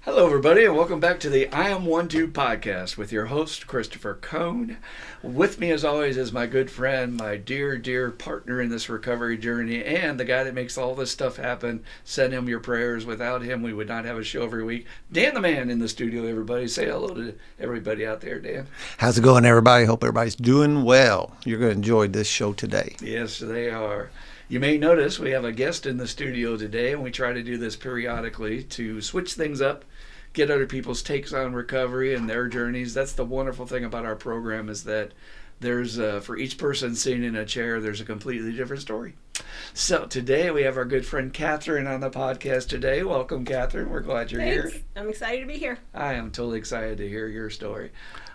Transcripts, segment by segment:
Hello, everybody, and welcome back to the I Am One Two podcast with your host, Christopher Cohn. With me, as always, is my good friend, my dear, dear partner in this recovery journey, and the guy that makes all this stuff happen. Send him your prayers. Without him, we would not have a show every week. Dan the Man in the studio, everybody. Say hello to everybody out there, Dan. How's it going, everybody? Hope everybody's doing well. You're going to enjoy this show today. Yes, they are. You may notice we have a guest in the studio today, and we try to do this periodically to switch things up, get other people's takes on recovery and their journeys. That's the wonderful thing about our program, is that there's, for each person sitting in a chair, there's a completely different story. So today we have our good friend Katherine on the podcast today. Welcome, Katherine. We're glad you're Thanks. here. I'm excited to be here. I am totally excited to hear your story.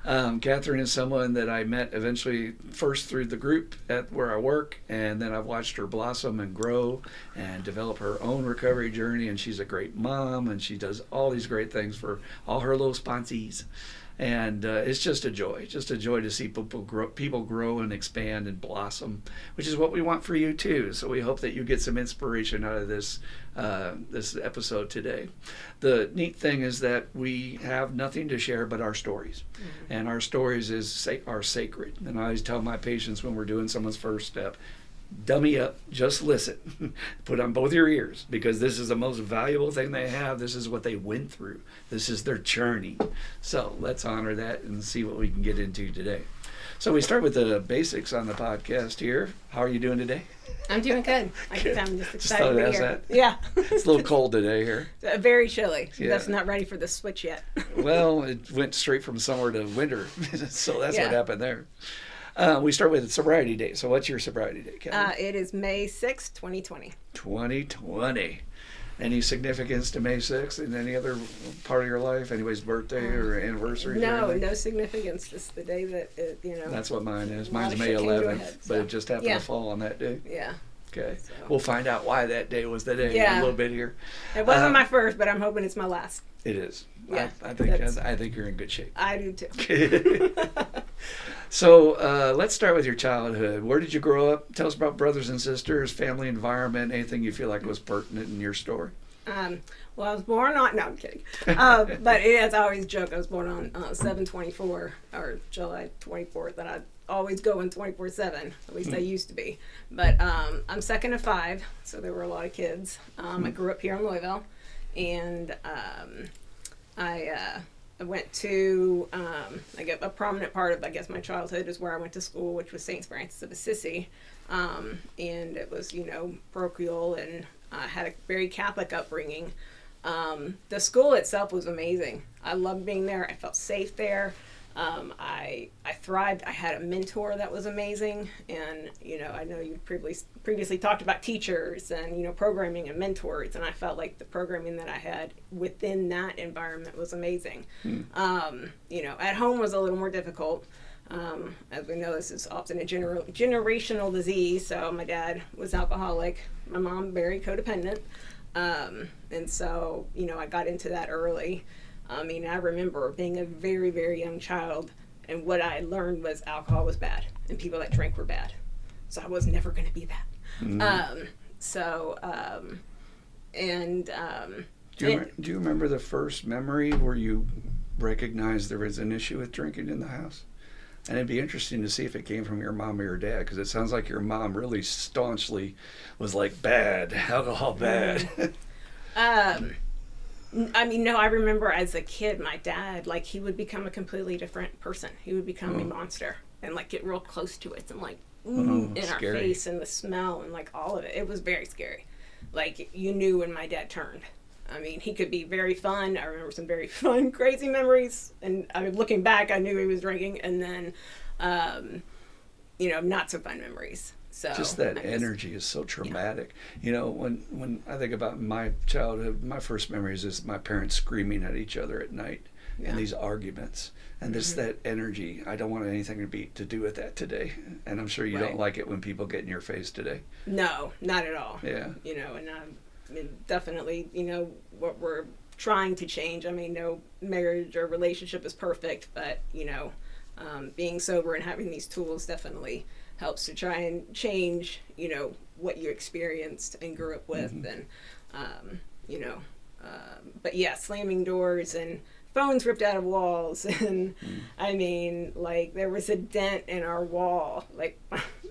Katherine is someone that I met eventually first through the group at where I work, and then I've watched her blossom and grow and develop her own recovery journey, and she's a great mom, and she does all these great things for all her little sponsees. And it's just a joy to see people grow and expand and blossom, which is what we want for you too. So we hope that you get some inspiration out of this episode today. The neat thing is that we have nothing to share but our stories, and our stories are sacred. And I always tell my patients when we're doing someone's first step, dummy up, just listen. Put on both your ears, because this is the most valuable thing they have. This is what they went through. This is their journey. So let's honor that and see what we can get into today. So we start with the basics on the podcast here. How are you doing today? I'm doing good. I'm just excited to be here. That. Yeah. It's a little cold today here. Very chilly. Yeah. That's not ready for the switch yet. Well, it went straight from summer to winter. So that's what happened there. We start with sobriety date. So what's your sobriety date, Kelly? It is May 6th, 2020. 2020. Any significance to May 6th in any other part of your life? Anybody's birthday or anniversary? No significance. Just the day that That's what mine is. a lot Mine's of May shit came to a 11th, head, but so. it just happened to fall on that day. Yeah. Okay. So. We'll find out why that day was the day in a little bit here. It wasn't my first, but I'm hoping it's my last. It is. Yeah. I think you're in good shape. I do too. So let's start with your childhood. Where did you grow up? Tell us about brothers and sisters, family environment, anything you feel like was pertinent in your story. Well, I was born on, no, I'm kidding. But as I always joke, I was born on 7/24 or July 24th, and I always go in 24/7. At least I used to be. But I'm second of five, so there were a lot of kids. I grew up here in Louisville, and I went to, a prominent part of, I guess, my childhood is where I went to school, which was St. Francis of Assisi. And it was, parochial, and I had a very Catholic upbringing. The school itself was amazing. I loved being there. I felt safe there. I thrived. I had a mentor that was amazing. And, I know you previously talked about teachers and, programming and mentors. And I felt like the programming that I had within that environment was amazing. At home was a little more difficult. As we know, this is often a generational disease. So my dad was alcoholic, my mom very codependent. And so, I got into that early. I remember being a very, very young child, and what I learned was alcohol was bad and people that drank were bad. So I was never going to be that. Do you remember the first memory where you recognized there was an issue with drinking in the house? And it'd be interesting to see if it came from your mom or your dad, because it sounds like your mom really staunchly was like, bad, alcohol bad. No, I remember as a kid, my dad, he would become a completely different person. He would become a monster and, get real close to us and, in our face, and the smell and, all of it. It was very scary. You knew when my dad turned. He could be very fun. I remember some very fun, crazy memories. And looking back, I knew he was drinking. And then, not so fun memories. So just that energy is so traumatic. Yeah. When I think about my childhood, my first memories is my parents screaming at each other at night and these arguments. And just that energy, I don't want anything to do with that today. And I'm sure you don't like it when people get in your face today. No, not at all. Yeah. And definitely, what we're trying to change. No marriage or relationship is perfect, but, being sober and having these tools definitely helps to try and change, what you experienced and grew up with. And, but yeah, slamming doors and phones ripped out of walls. And I mean, like, there was a dent in our wall. Like,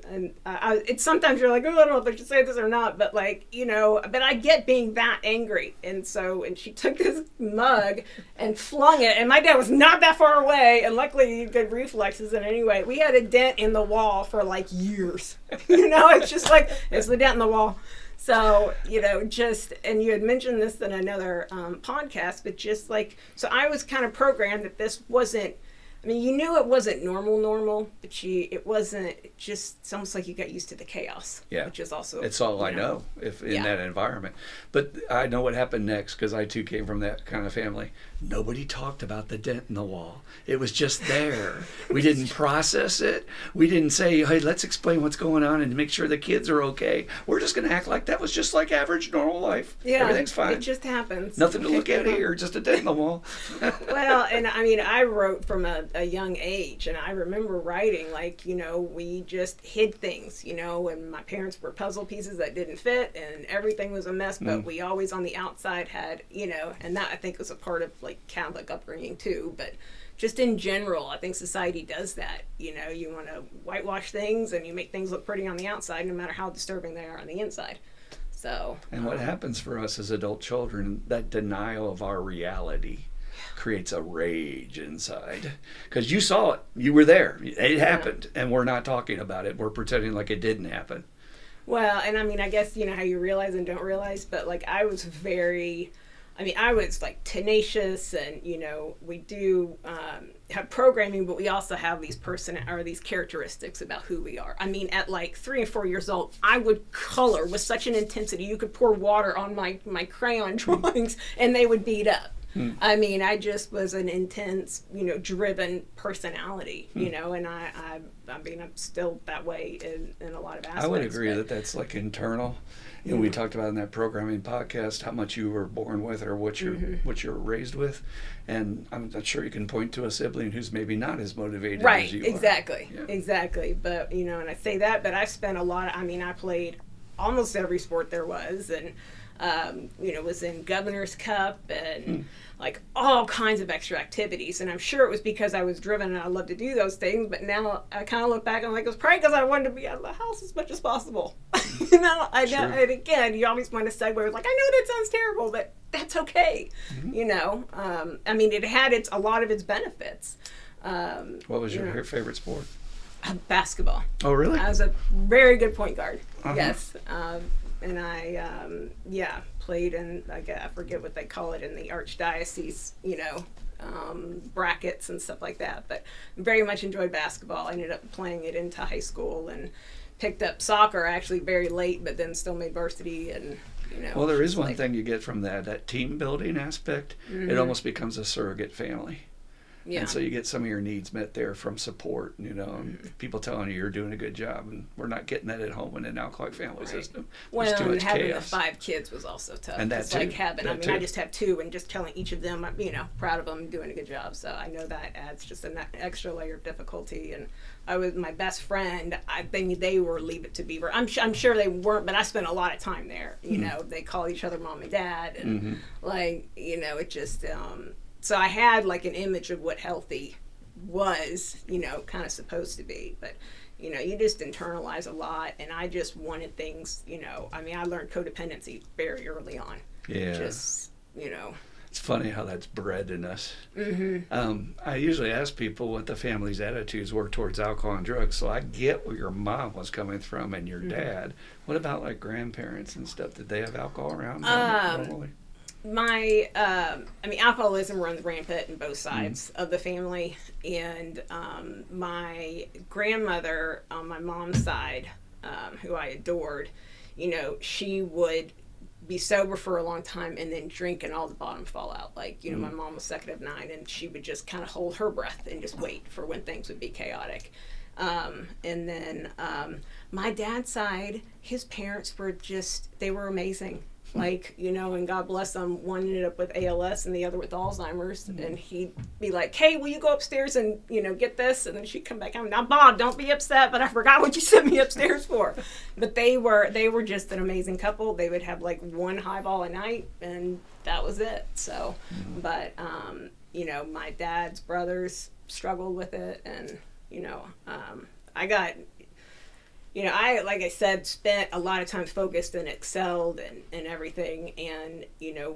and it's sometimes you're like, oh, I don't know if I should say this or not, but like, you know, but I get being that angry. And she took this mug and flung it, and my dad was not that far away, and luckily he had good reflexes. And anyway, we had a dent in the wall for like years. You know, it's just like, it's the dent in the wall. So, you know, and you had mentioned this in another podcast, but just like, so I was kind of programmed that this wasn't, I mean, you knew it wasn't normal, but it wasn't, it's almost like you got used to the chaos. Yeah. Which is also. It's all I know if in that environment. But I know what happened next, because I too came from that kind of family. Nobody talked about the dent in the wall. It was just there. We didn't process it. We didn't say, hey, let's explain what's going on and make sure the kids are okay. We're just going to act like that was just like average, normal life. Yeah. Everything's fine. It just happens. Nothing to look at here, just a dent in the wall. Well, and I mean, I wrote from a young age, and I remember writing, like, you know, we just hid things, you know, and my parents were puzzle pieces that didn't fit, and everything was a mess, but we always on the outside had, you know, and that I think was a part of like Catholic upbringing too, but just in general, I think society does that. You know, you want to whitewash things and you make things look pretty on the outside, no matter how disturbing they are on the inside. So. And what happens for us as adult children, that denial of our reality creates a rage inside. Because you saw it, you were there, it happened, and we're not talking about it. We're pretending like it didn't happen. Well, and I mean, I guess, you know, how you realize and don't realize, but like I was like tenacious, and, you know, we do have programming, but we also have these these characteristics about who we are. I mean, at like 3 and 4 years old, I would color with such an intensity. You could pour water on my crayon drawings and they would beat up. I mean, I just was an intense, you know, driven personality, you know, and I mean, I'm still that way in a lot of aspects. I would agree that that's like internal. You know, we talked about in that programming podcast how much you were born with or what you're raised with, and I'm not sure you can point to a sibling who's maybe not as motivated as you are. Exactly. But, you know, and I say that, but I spent I played almost every sport there was, and you know, was in Governor's Cup and like all kinds of extra activities. And I'm sure it was because I was driven and I love to do those things. But now I kind of look back and I'm like, it was probably because I wanted to be out of the house as much as possible. You know, and again, you always want to segue with like, I know that sounds terrible, but that's okay. You know, I mean, it had a lot of its benefits. What was your favorite sport? Basketball. Oh, really? I was a very good point guard. Yes. And I, played in, I forget what they call it in the archdiocese, you know, brackets and stuff like that. But very much enjoyed basketball. I ended up playing it into high school and picked up soccer actually very late, but then still made varsity and, you know. Well, there is one thing you get from that team building aspect. It almost becomes a surrogate family. Yeah. And so you get some of your needs met there from support, you know, and people telling you you're doing a good job, and we're not getting that at home in an alcoholic family system. Well, There's too much having chaos. the 5 kids was also tough. And that too. Like I just have 2, and just telling each of them, I'm, you know, proud of them and doing a good job. So I know that adds just an extra layer of difficulty. And my best friend, I think they were Leave It to Beaver. I'm sure they weren't, but I spent a lot of time there. You know, they call each other mom and dad, and like, you know, it just. So I had like an image of what healthy was, you know, kind of supposed to be, but you know, you just internalize a lot, and I just wanted things, you know, I mean, I learned codependency very early on. Yeah. Just, you know. It's funny how that's bred in us. I usually ask people what the family's attitudes were towards alcohol and drugs, so I get where your mom was coming from and your dad. What about like grandparents and stuff? Did they have alcohol around normally? Alcoholism runs rampant in both sides of the family, and my grandmother on my mom's side, who I adored, you know, she would be sober for a long time and then drink and all the bottom fall out. Like, you know, my mom was second of 9, and she would just kind of hold her breath and just wait for when things would be chaotic. And then my dad's side, his parents they were amazing. Like, you know, and God bless them, one ended up with ALS and the other with Alzheimer's, and he'd be like, hey, will you go upstairs and, you know, get this? And then she'd come back home, now, Bob, don't be upset, but I forgot what you sent me upstairs for. But they were just an amazing couple. They would have like 1 highball a night, and that was it. So, but, my dad's brothers struggled with it, and, I got, like I said, spent a lot of time focused and excelled and everything. And,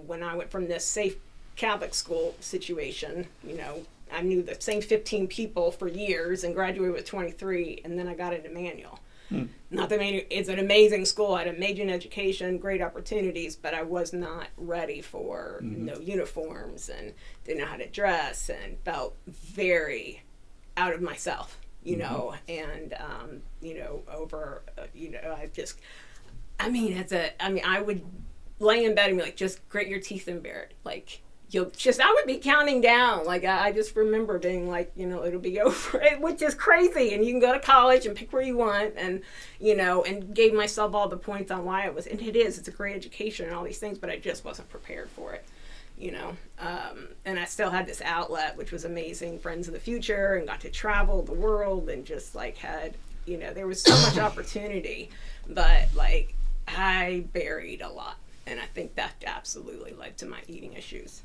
when I went from this safe Catholic school situation, I knew the same 15 people for years and graduated with 23, and then I got into Manual. Not that it's an amazing school. I had amazing education, great opportunities, but I was not ready for no uniforms and didn't know how to dress and felt very out of myself, and, I would lay in bed and be like, just grit your teeth and bear it. Like, I would be counting down. Like, I just remember being like, it'll be over, which is crazy. And you can go to college and pick where you want, and, and gave myself all the points on why and it's a great education and all these things, but I just wasn't prepared for it, and I still had this outlet, which was amazing, friends of the future, and got to travel the world, and just like had, there was so much opportunity, but like I buried a lot. And I think that absolutely led to my eating issues.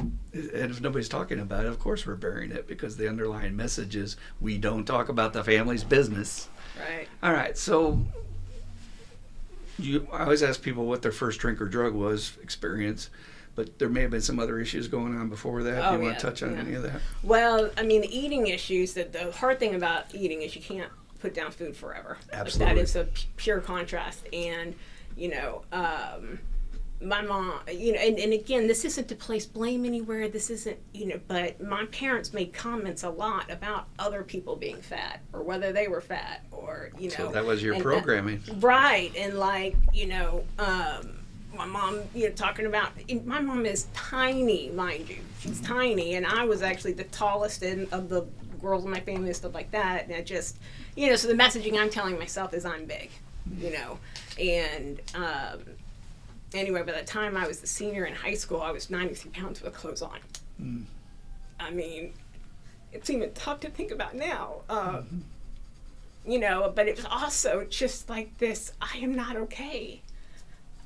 And if nobody's talking about it, of course we're burying it, because the underlying message is we don't talk about the family's business. Right. All right. So I always ask people what their first drink or drug was, experience, but there may have been some other issues going on before that. Do you want to touch on any of that? Well, I mean, the eating issues, the hard thing about eating is you can't put down food forever. Absolutely. Like, that is a pure contrast. And, my mom, and again, this isn't to place blame anywhere. This isn't, but my parents made comments a lot about other people being fat, or whether they were fat, or, So that was your programming. Right. And like, my mom, talking about, my mom is tiny, mind you. She's tiny. And I was actually the tallest of the girls in my family and stuff like that. And I just, so the messaging I'm telling myself is I'm big, and, anyway, by the time I was a senior in high school, I was 93 pounds with clothes on. I mean, it's even tough to think about now. But it was also just like this, I am not okay.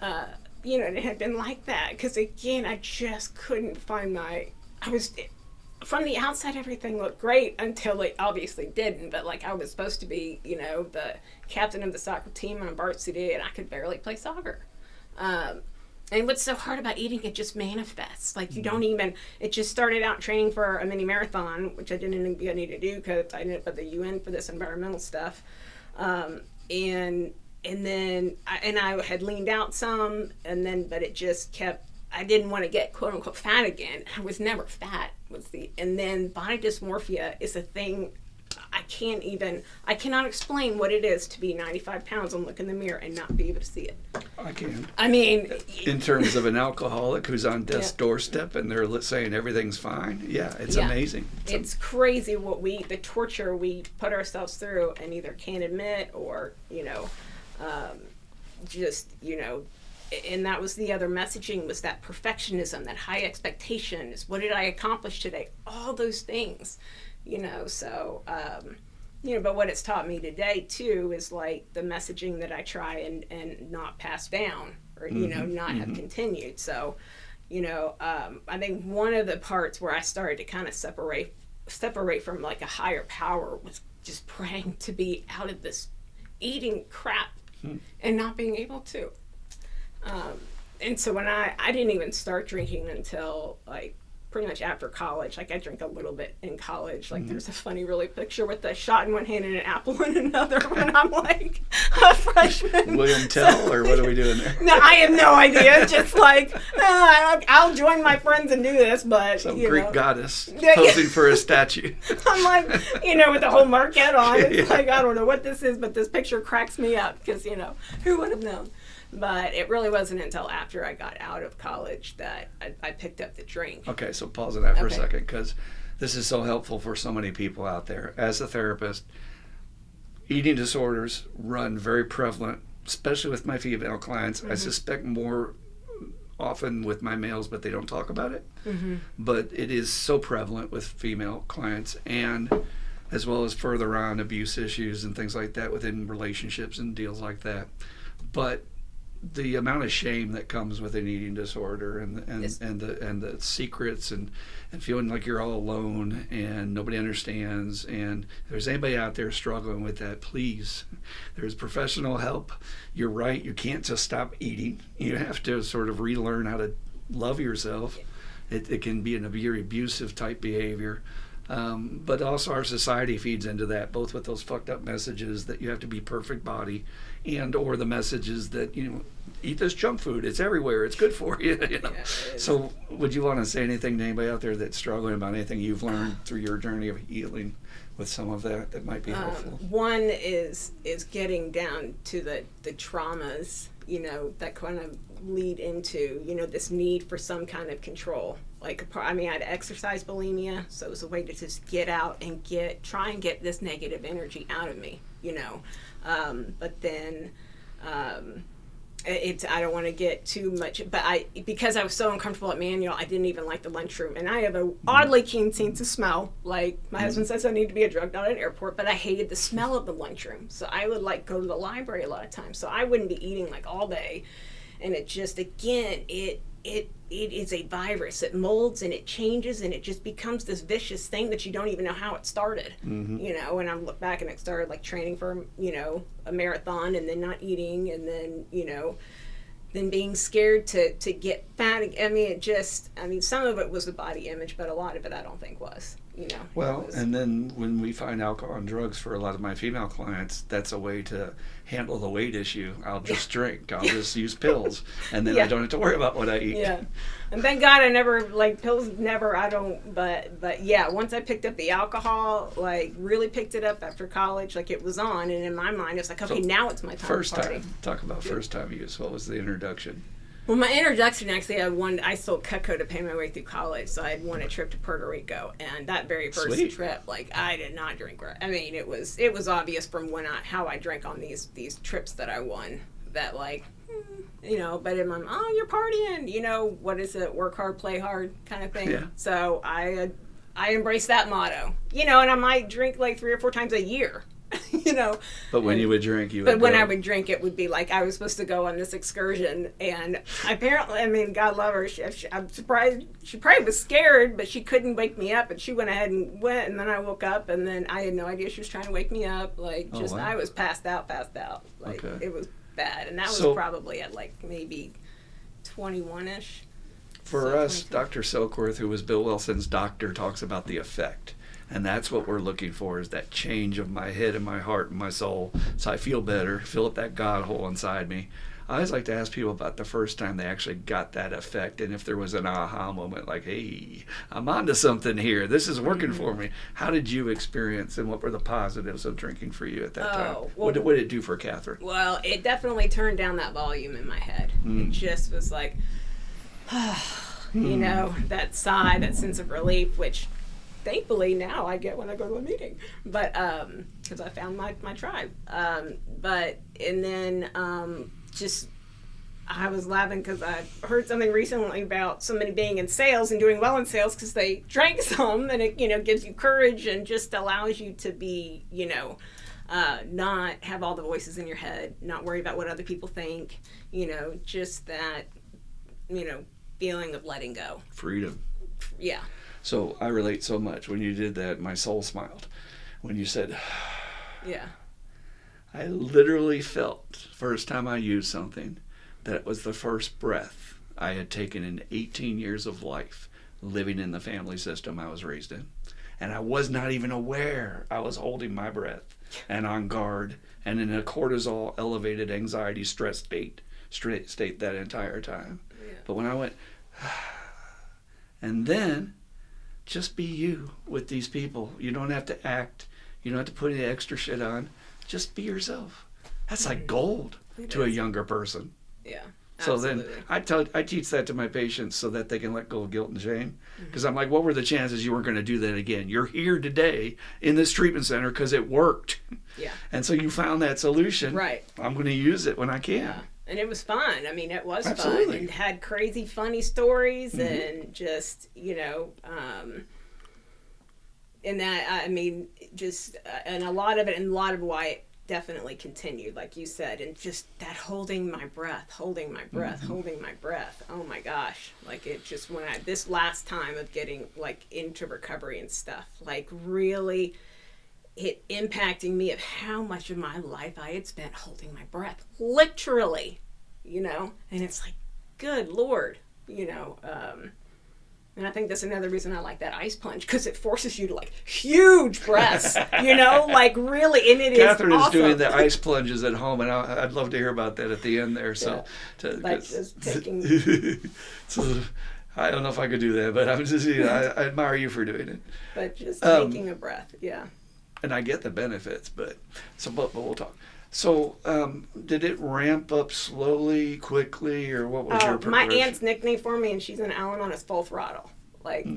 And it had been like that. Because again, I just couldn't find from the outside, everything looked great until it obviously didn't. But like, I was supposed to be, the captain of the soccer team on varsity, and I could barely play soccer. And what's so hard about eating, it just manifests. Like, you don't even, it just started out training for a mini marathon, which I didn't need to do because I ended up at the UN for this environmental stuff. And then I had leaned out some, but it just kept, I didn't want to get quote unquote fat again. I was never fat, and then body dysmorphia is a thing. I cannot explain what it is to be 95 pounds and look in the mirror and not be able to see it. I can. I mean, in terms of an alcoholic who's on death's doorstep and they're saying everything's fine. Yeah, it's amazing. It's crazy the torture we put ourselves through and either can't admit or, and that was the other messaging, was that perfectionism, that high expectations. What did I accomplish today? All those things. But what it's taught me today too is like the messaging that I try and not pass down, or not have continued. So I think one of the parts where I started to kind of separate from like a higher power was just praying to be out of this eating crap and not being able to. And so when I didn't even start drinking until like pretty much after college. Like, I drank a little bit in college. Like, there's a funny really picture with a shot in one hand and an apple in another when I'm like a freshman. William Tell, or what are we doing there? No, I have no idea. Just like, I'll join my friends and do this, but some Greek goddess posing for a statue. I'm like, with the whole Marquette on. It's like, I don't know what this is, but this picture cracks me up because, who would have known? But it really wasn't until after I got out of college that I picked up the drink. Okay, so pause on that for a second, because this is so helpful for so many people out there. As a therapist, eating disorders run very prevalent, especially with my female clients. I suspect more often with my males, but they don't talk about it. But it is so prevalent with female clients, and as well as further on abuse issues and things like that within relationships and deals like that. But the amount of shame that comes with an eating disorder, and Yes. and the secrets, and feeling like you're all alone and nobody understands. And if there's anybody out there struggling with that, please, there's professional help. You're right, you can't just stop eating. You have to sort of relearn how to love yourself. It can be a very abusive type behavior. But also our society feeds into that, both with those fucked up messages that you have to be perfect body, and or the messages that, eat this junk food, it's everywhere, it's good for you. Yeah, So would you want to say anything to anybody out there that's struggling about anything you've learned through your journey of healing with some of that might be helpful? One is getting down to the traumas, that kind of lead into, this need for some kind of control. Like, I had exercise bulimia, so it was a way to just get out and try and get this negative energy out of me, but then, I don't want to get too much, but because I was so uncomfortable at Manual, I didn't even like the lunchroom, and I have a oddly keen sense of smell. Like, my husband says I need to be a drug, not an airport, but I hated the smell of the lunchroom, so I would go to the library a lot of times, so I wouldn't be eating all day, and it just, again, it is a virus. It molds and it changes, and it just becomes this vicious thing that you don't even know how it started. And I look back, and it started training for a marathon, and then not eating, and then then being scared to get fat. Some of it was the body image, but a lot of it I don't think was. Well, and then when we find alcohol and drugs for a lot of my female clients, that's a way to handle the weight issue. I'll just drink. I'll just use pills, and then I don't have to worry about what I eat. Yeah, and thank God I never pills. Never. I don't. But yeah, once I picked up the alcohol, really picked it up after college, it was on, and in my mind it's okay, now it's my time. First to party. time. Talk about first time use. What was the introduction? Well, my introduction, actually, I sold Cutco to pay my way through college, so I had won a trip to Puerto Rico, and that very first trip, I did not drink. It was obvious from how I drank on these trips that I won, that but in my mind, oh, you're partying, what is it, work hard, play hard kind of thing. Yeah. So I embraced that motto, and I might drink 3 or 4 times a year. But when you would drink, when I would drink, it would be I was supposed to go on this excursion, and apparently, God love her, I'm surprised, she probably was scared, but she couldn't wake me up, and she went ahead and went, and then I woke up, and then I had no idea she was trying to wake me up, wow. I was passed out, Okay. It was bad, and that was probably at maybe 21-ish. For us, Dr. Silkworth, who was Bill Wilson's doctor, talks about the effect. And that's what we're looking for, is that change of my head and my heart and my soul, so I feel better, fill up that God hole inside me. I always like to ask people about the first time they actually got that effect, and if there was an aha moment, hey, I'm onto something here. This is working for me. How did you experience, and what were the positives of drinking for you at that time? What did it do for Katherine? Well, it definitely turned down that volume in my head. It just was that sigh, that sense of relief, which thankfully now I get when I go to a meeting, but because I found my tribe. I was laughing because I heard something recently about somebody being in sales and doing well in sales because they drank some, and it gives you courage and just allows you to be not have all the voices in your head, not worry about what other people think, just that feeling of letting go, freedom. Yeah. So I relate so much. When you did that, my soul smiled. When you said, yeah, I literally felt, first time I used something, that it was the first breath I had taken in 18 years of life, living in the family system I was raised in. And I was not even aware I was holding my breath and on guard and in a cortisol elevated anxiety stress state that entire time. Yeah. But when I went, and then just be you with these people. You don't have to act. You don't have to put any extra shit on. Just be yourself. That's like gold to a younger person. Yeah. So absolutely. then I teach that to my patients so that they can let go of guilt and shame. Because I'm like, what were the chances you weren't going to do that again? You're here today in this treatment center because it worked. Yeah. And so you found that solution. Right. I'm going to use it when I can. Yeah. And it was fun. It was Absolutely. fun, and had crazy funny stories, and just, and that, just, and a lot of it, and a lot of why definitely continued, like you said, and just that holding my breath, holding my breath, holding my breath. Oh my gosh. Like it just, when this last time of getting like into recovery and stuff, like really it impacting me of how much of my life I had spent holding my breath, literally, and it's like, good Lord, and I think that's another reason I like that ice plunge, because it forces you to like huge breaths, like really, and it Catherine is is awesome. doing the ice plunges at home, and I'd love to hear about that at the end there. So, Like just taking. So, I don't know if I could do that, but I'm just, I admire you for doing it. But just taking a breath, And I get the benefits, but we'll talk. So, did it ramp up slowly, quickly, or what was your my progression? aunt's nickname for me, and she's in Al-Anon, is full throttle,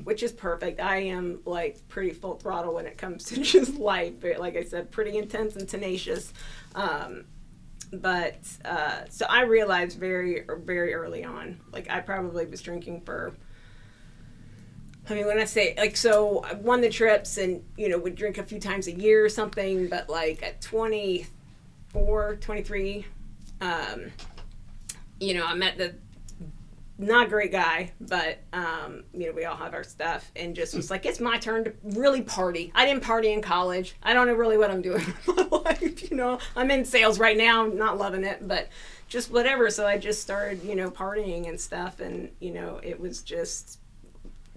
which is perfect. I am like pretty full throttle when it comes to just life. Like I said, pretty intense and tenacious. But so I realized very, very early on, like I probably was drinking for. I mean, when I say, like, so I won the trips and, would drink a few times a year or something, but like at 24, 23, I met the not great guy, but, we all have our stuff, and just was like, it's my turn to really party. I didn't party in college. I don't know really what I'm doing with my life, I'm in sales right now, I'm not loving it, but just whatever. So I just started, partying and stuff, and, it was just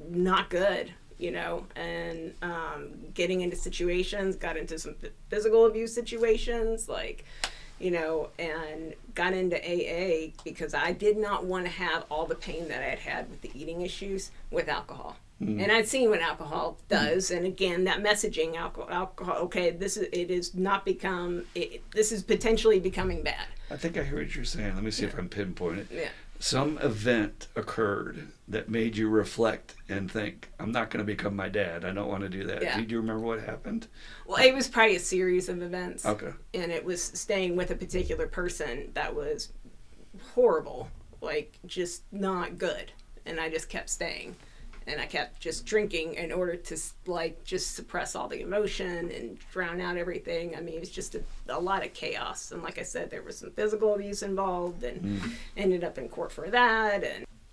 not good, and getting into situations, got into some physical abuse situations, like, and got into AA because I did not want to have all the pain that I had with the eating issues with alcohol. And I'd seen what alcohol does, and again, that messaging, alcohol, okay, this is potentially becoming bad. I think I hear what you're saying. Let me see if I can pinpoint it. Yeah. Some event occurred that made you reflect and think, I'm not going to become my dad. I don't want to do that. Yeah. Do you remember what happened? Well, it was probably a series of events. Okay. And it was staying with a particular person that was horrible, like just not good. And I just kept staying. And I kept just drinking in order to like just suppress all the emotion and drown out everything. I mean, it was just a lot of chaos. And like I said, there was some physical abuse involved, and ended up in court for that.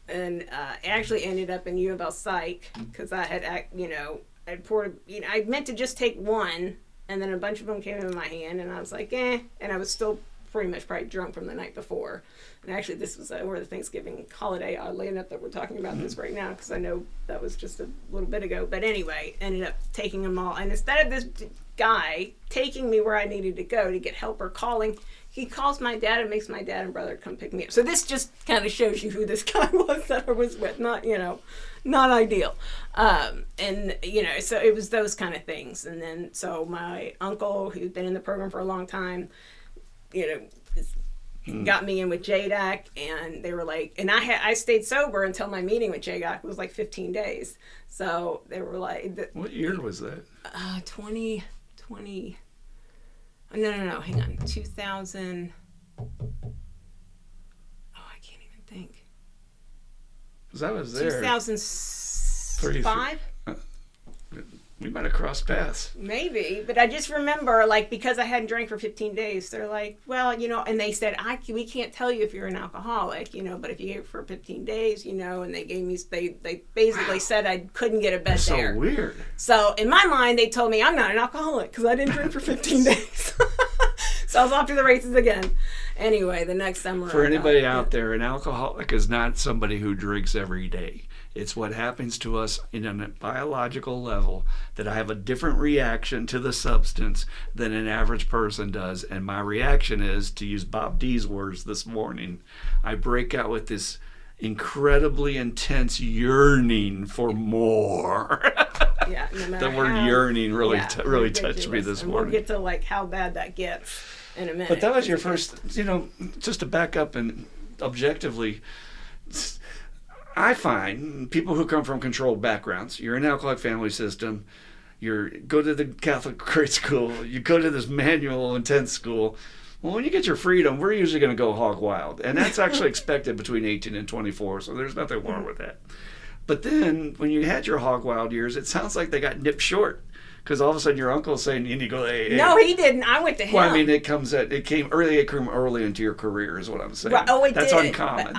And actually ended up in U of L Psych because I had, I poured, I meant to just take one, and then a bunch of them came in my hand, and I was like, and I was still pretty much probably drunk from the night before. And actually, this was over the Thanksgiving holiday, oddly enough, that we're talking about this right now, because I know that was just a little bit ago. But anyway, ended up taking them all. And instead of this guy taking me where I needed to go to get help or calling, he calls my dad and makes my dad and brother come pick me up. So this just kind of shows you who this guy was that I was with. Not, not ideal. And, so it was those kind of things. And then, so my uncle, who'd been in the program for a long time, got me in with JDAC, and they were like, and I stayed sober until my meeting with JDAC. It was like 15 days. So they were like, What year was that? 2020. No, hang on. 2000. Oh, I can't even think. Because I was there. 2005? We might have crossed paths. Maybe, but I just remember, like, because I hadn't drank for 15 days, they're like, well, and they said, we can't tell you if you're an alcoholic, but if you gave it for 15 days, and they gave me, they basically said I couldn't get a bed That's there. so weird. So in my mind, they told me I'm not an alcoholic because I didn't drink for 15 days. So I was off to the races again. Anyway, the next summer. For anybody out there, an alcoholic is not somebody who drinks every day. It's what happens to us in a biological level, that I have a different reaction to the substance than an average person does. And my reaction is, to use Bob D's words this morning, I break out with this incredibly intense yearning for more. Yeah, no matter The word yearning really touched me ridiculous. this And morning. we'll get to like how bad that gets in a minute. But that was your first, just to back up and objectively, I find people who come from controlled backgrounds, you're in an alcoholic family system, you go to the Catholic grade school, you go to this manual intense school. Well, when you get your freedom, we're usually going to go hog wild. And that's actually expected between 18 and 24, so there's nothing wrong with that. But then, when you had your hog wild years, it sounds like they got nipped short. Because all of a sudden your uncle's saying, and you go, hey. No, he didn't. I went to him. Well, I mean, it came early into your career, is what I'm saying. Right. Oh, it That's did. uncommon.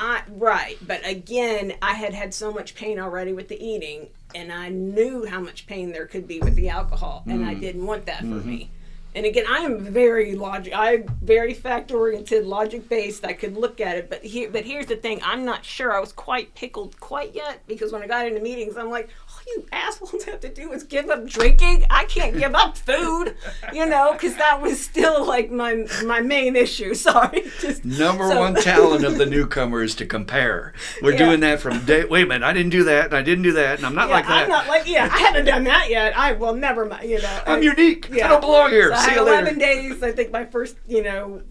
But again, I had so much pain already with the eating, and I knew how much pain there could be with the alcohol, and I didn't want that for me. And again, I'm very fact-oriented, logic-based. I could look at it, but here's the thing. I'm not sure I was quite pickled quite yet, because when I got into meetings, I'm like, all you assholes have to do is give up drinking. I can't give up food, because that was still like my main issue. Sorry. Number one talent of the newcomer is to compare. We're doing that from day. Wait a minute, I didn't do that, and I didn't do that, and I'm not like that. I'm not like, I haven't done that yet. I will never, I'm unique. I don't belong here. So See you 11 later. days, I think my first, little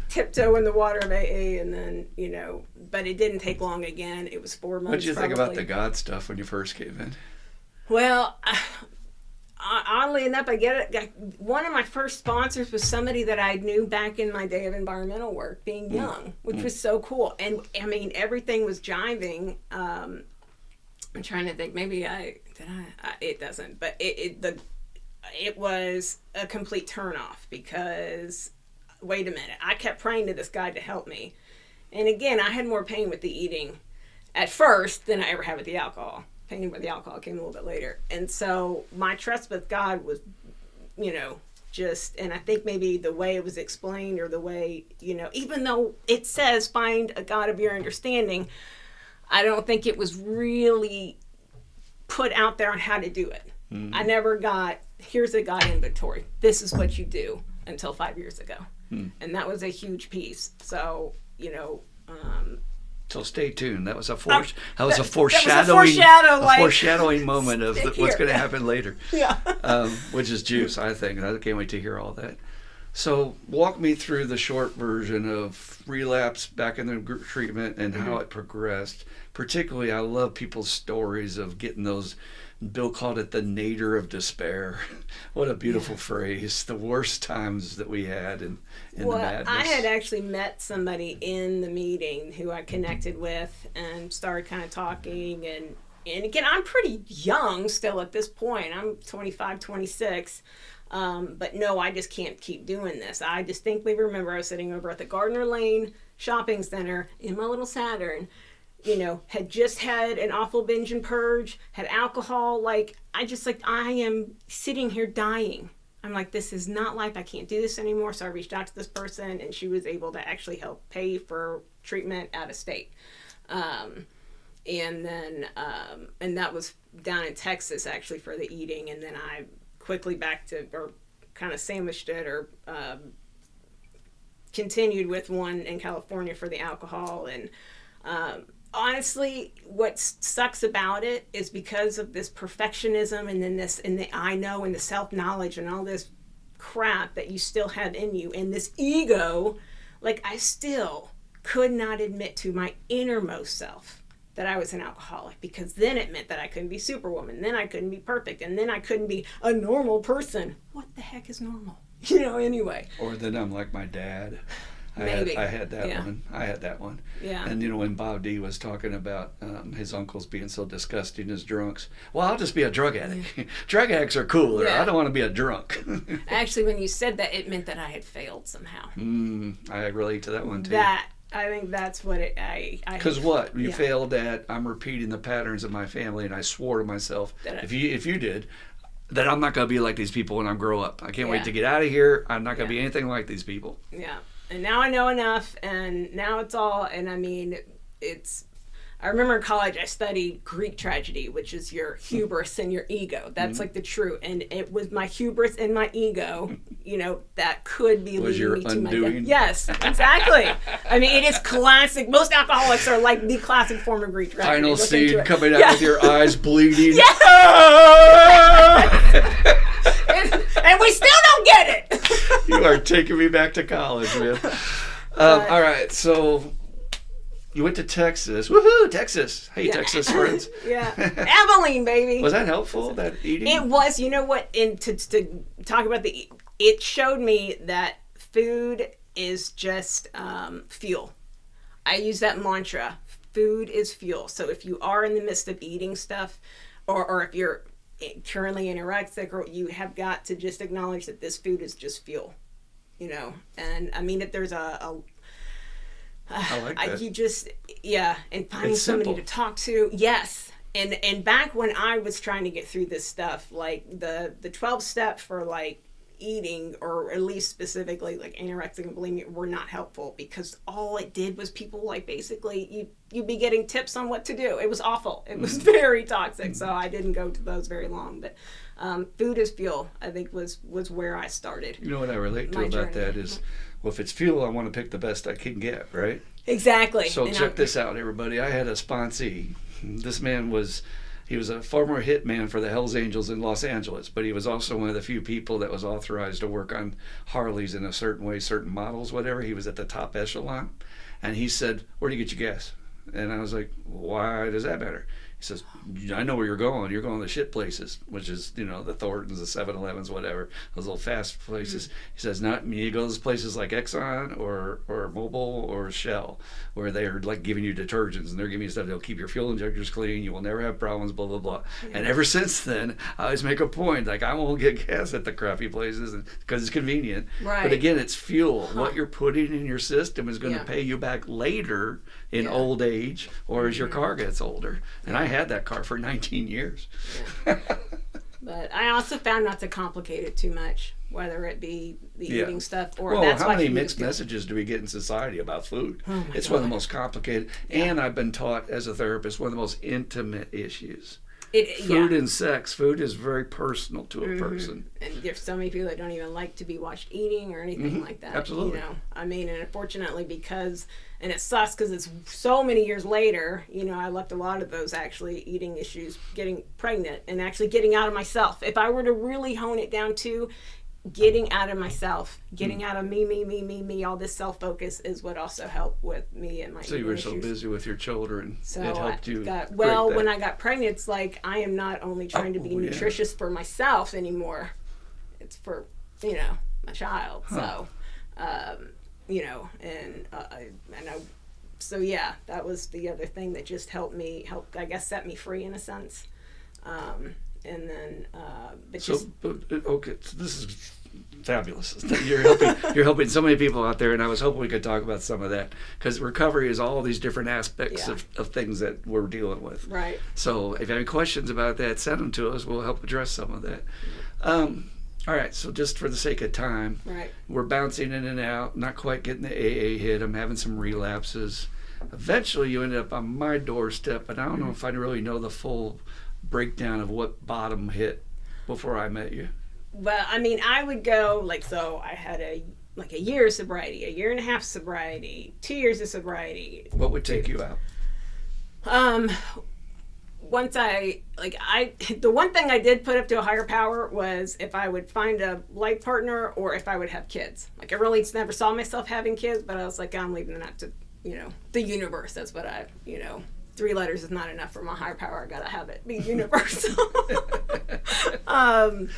tiptoe in the water of AA, and then, but it didn't take long again. It was 4 months. What did you think about the God stuff when you first came in? Well, oddly enough, one of my first sponsors was somebody that I knew back in my day of environmental work, being young, which was so cool. And I mean, everything was jiving. I'm trying to think, maybe it doesn't, but it was a complete turnoff, because wait a minute, I kept praying to this guy to help me. And again, I had more pain with the eating at first than I ever had with the alcohol. Pain with the alcohol came a little bit later. And so my trust with God was, and I think maybe the way it was explained, or the way, even though it says find a God of your understanding, I don't think it was really put out there on how to do it. I never got, here's a God inventory. This is what you do, until 5 years ago. And that was a huge piece. So, So stay tuned. That was a foreshadowing moment of what's going to happen later. Yeah. Which is juice, I think. And I can't wait to hear all that. So walk me through the short version of relapse back in the group treatment and how it progressed. Particularly, I love people's stories of getting those. Bill called it the nadir of despair. What a beautiful phrase. The worst times that we had in the madness. I had actually met somebody in the meeting who I connected with and started kind of talking. And again, I'm pretty young still at this point. I'm 25, 26. But no, I just can't keep doing this. I distinctly remember I was sitting over at the Gardner Lane shopping center in my little Saturn, had just had an awful binge and purge, had alcohol. I am sitting here dying. I'm like, this is not life. I can't do this anymore. So I reached out to this person, and she was able to actually help pay for treatment out of state. And that was down in Texas, actually, for the eating. And then I quickly kind of sandwiched it, or continued with one in California for the alcohol. And honestly, what sucks about it is because of this perfectionism, and then the I know, and the self-knowledge, and all this crap that you still have in you, and this ego, I still could not admit to my innermost self that I was an alcoholic, because then it meant that I couldn't be Superwoman, then I couldn't be perfect, and then I couldn't be a normal person. What the heck is normal? Anyway. Or then I'm like my dad. Maybe. I had that one. I had that one. Yeah. And when Bob D was talking about his uncles being so disgusting as drunks, well, I'll just be a drug addict. Yeah. Drug addicts are cooler. Yeah. I don't want to be a drunk. Actually, when you said that, it meant that I had failed somehow. I relate to that one too. I think that's what Because what you failed at, I'm repeating the patterns of my family, and I swore to myself, if you did, that I'm not going to be like these people when I grow up. I can't wait to get out of here. I'm not going to be anything like these people. Yeah. And now I know enough, and now it's all, and I mean, I remember in college I studied Greek tragedy, which is your hubris and your ego. That's the true, and it was my hubris and my ego, that could be leading me to my death. Yes, exactly. I mean, it is classic. Most alcoholics are like the classic form of Greek tragedy. Final scene coming out with your eyes bleeding. Yes! And we still don't get it. You are taking me back to college, man. All right, so you went to Texas. Woohoo, Texas. Hey, Texas friends. Yeah. Abilene, baby. Was that helpful, that eating? It was. You know what? And to talk about it showed me that food is just fuel. I use that mantra. Food is fuel. So if you are in the midst of eating stuff, or if you're currently anorexic, or you have got to just acknowledge that this food is just fuel, you know. And I mean, if there's I like that. you just, yeah, and finding It's somebody simple. to talk to. Yes. And back when I was trying to get through this stuff, like the 12 step for like eating, or at least specifically like anorexic and bulimia, were not helpful, because all it did was people like basically you'd be getting tips on what to do. It was awful. It was very toxic. So I didn't go to those very long. But food is fuel, I think, was where I started. You know what I relate to My about journey. that is, well, if it's fuel, I want to pick the best I can get, right? Exactly. So And check this out, everybody. I had a sponsee. This man was a former hitman for the Hells Angels in Los Angeles, but he was also one of the few people that was authorized to work on Harleys in a certain way, certain models, whatever. He was at the top echelon. And he said, "Where do you get your gas?" And I was like, "Why does that matter?" He says, "I know where you're going. You're going to the shit places," which is, you know, the Thorntons, the 7-Elevens, whatever, those little fast places. He says, "Not me. You go to those places like Exxon or Mobil or Shell, where they're like giving you detergents and they're giving you stuff that'll keep your fuel injectors clean. You will never have problems, blah, blah, blah." And ever since then, I always make a point, like, I won't get gas at the crappy places because it's convenient. Right. But again, it's fuel. What you're putting in your system is going to Yeah. pay you back later in Yeah. old age, or as your car gets older. And I had that car for 19 years. But I also found not to complicate it too much, whether it be the Yeah. eating stuff or Well, that's how why many food mixed is good. messages do we get in society about food? Oh my It's one of the God. most complicated, and I've been taught as a therapist, one of the most intimate issues. Food Yeah. and sex. Food is very personal to a person. And there's so many people that don't even like to be watched eating or anything like that. Absolutely. You know, I mean, and unfortunately, because, and it sucks because it's so many years later, you know, I left a lot of those actually eating issues getting pregnant and actually getting out of myself. If I were to really hone it down to getting out of myself, getting out of me, all this self-focus is what also helped with me and my So you eating were so issues. busy with your children, So it helped you. when I got pregnant, it's like I am not only trying to be Oh, yeah. nutritious for myself anymore; it's for, you know, my child. So, you know, and I know. So yeah, that was the other thing that just helped, I guess, set me free in a sense. And then, but So, just okay, so this is fabulous. You're helping so many people out there, and I was hoping we could talk about some of that, because recovery is all these different aspects Yeah. of things that we're dealing with. right. So if you have any questions about that, send them to us. We'll help address some of that. All right, so just for the sake of time, Right. we're bouncing in and out, not quite getting the AA hit. I'm having some relapses. Eventually, you ended up on my doorstep, but I don't know if I really know the full breakdown of what bottom hit before I met you. Well, I mean, I would go like, so I had a year of sobriety, a year and a half sobriety, 2 years of sobriety. What would take you out? Once the one thing I did put up to a higher power was if I would find a life partner or if I would have kids. Like, I really never saw myself having kids, but I was like, I'm leaving that to, you know, the universe. That's what 3 letters is not enough for my higher power. I gotta have it be universal. Oh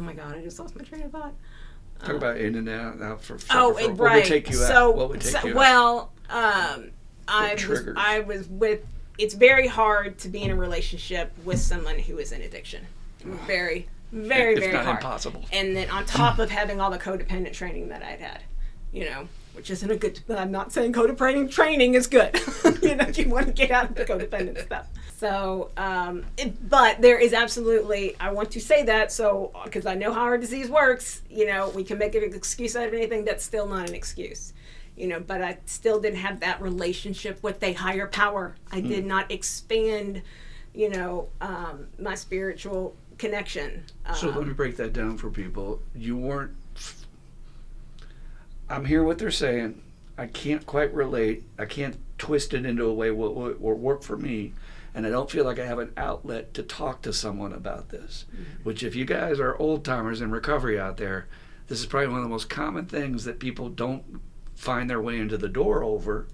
my God, I just lost my train of thought. Talk about in and out for Right. What would take you out? What would take you out? Well, triggers? I was with. It's very hard to be in a relationship with someone who is in addiction. Very, very, If very not hard. impossible. And then on top of having all the codependent training that I'd had, you know, which isn't a good. I'm not saying codependent training is good. You know, if you want to get out of the codependent stuff. So, but there is absolutely. I want to say that because I know how our disease works. You know, we can make an excuse out of anything. That's still not an excuse. You know, but I still didn't have that relationship with a higher power. I did not expand, you know, my spiritual connection. So let me break that down for people. You weren't. I'm hearing what they're saying. I can't quite relate. I can't twist it into a way what will work for me. And I don't feel like I have an outlet to talk to someone about this. Which, if you guys are old timers in recovery out there, this is probably one of the most common things that people don't find their way into the door over.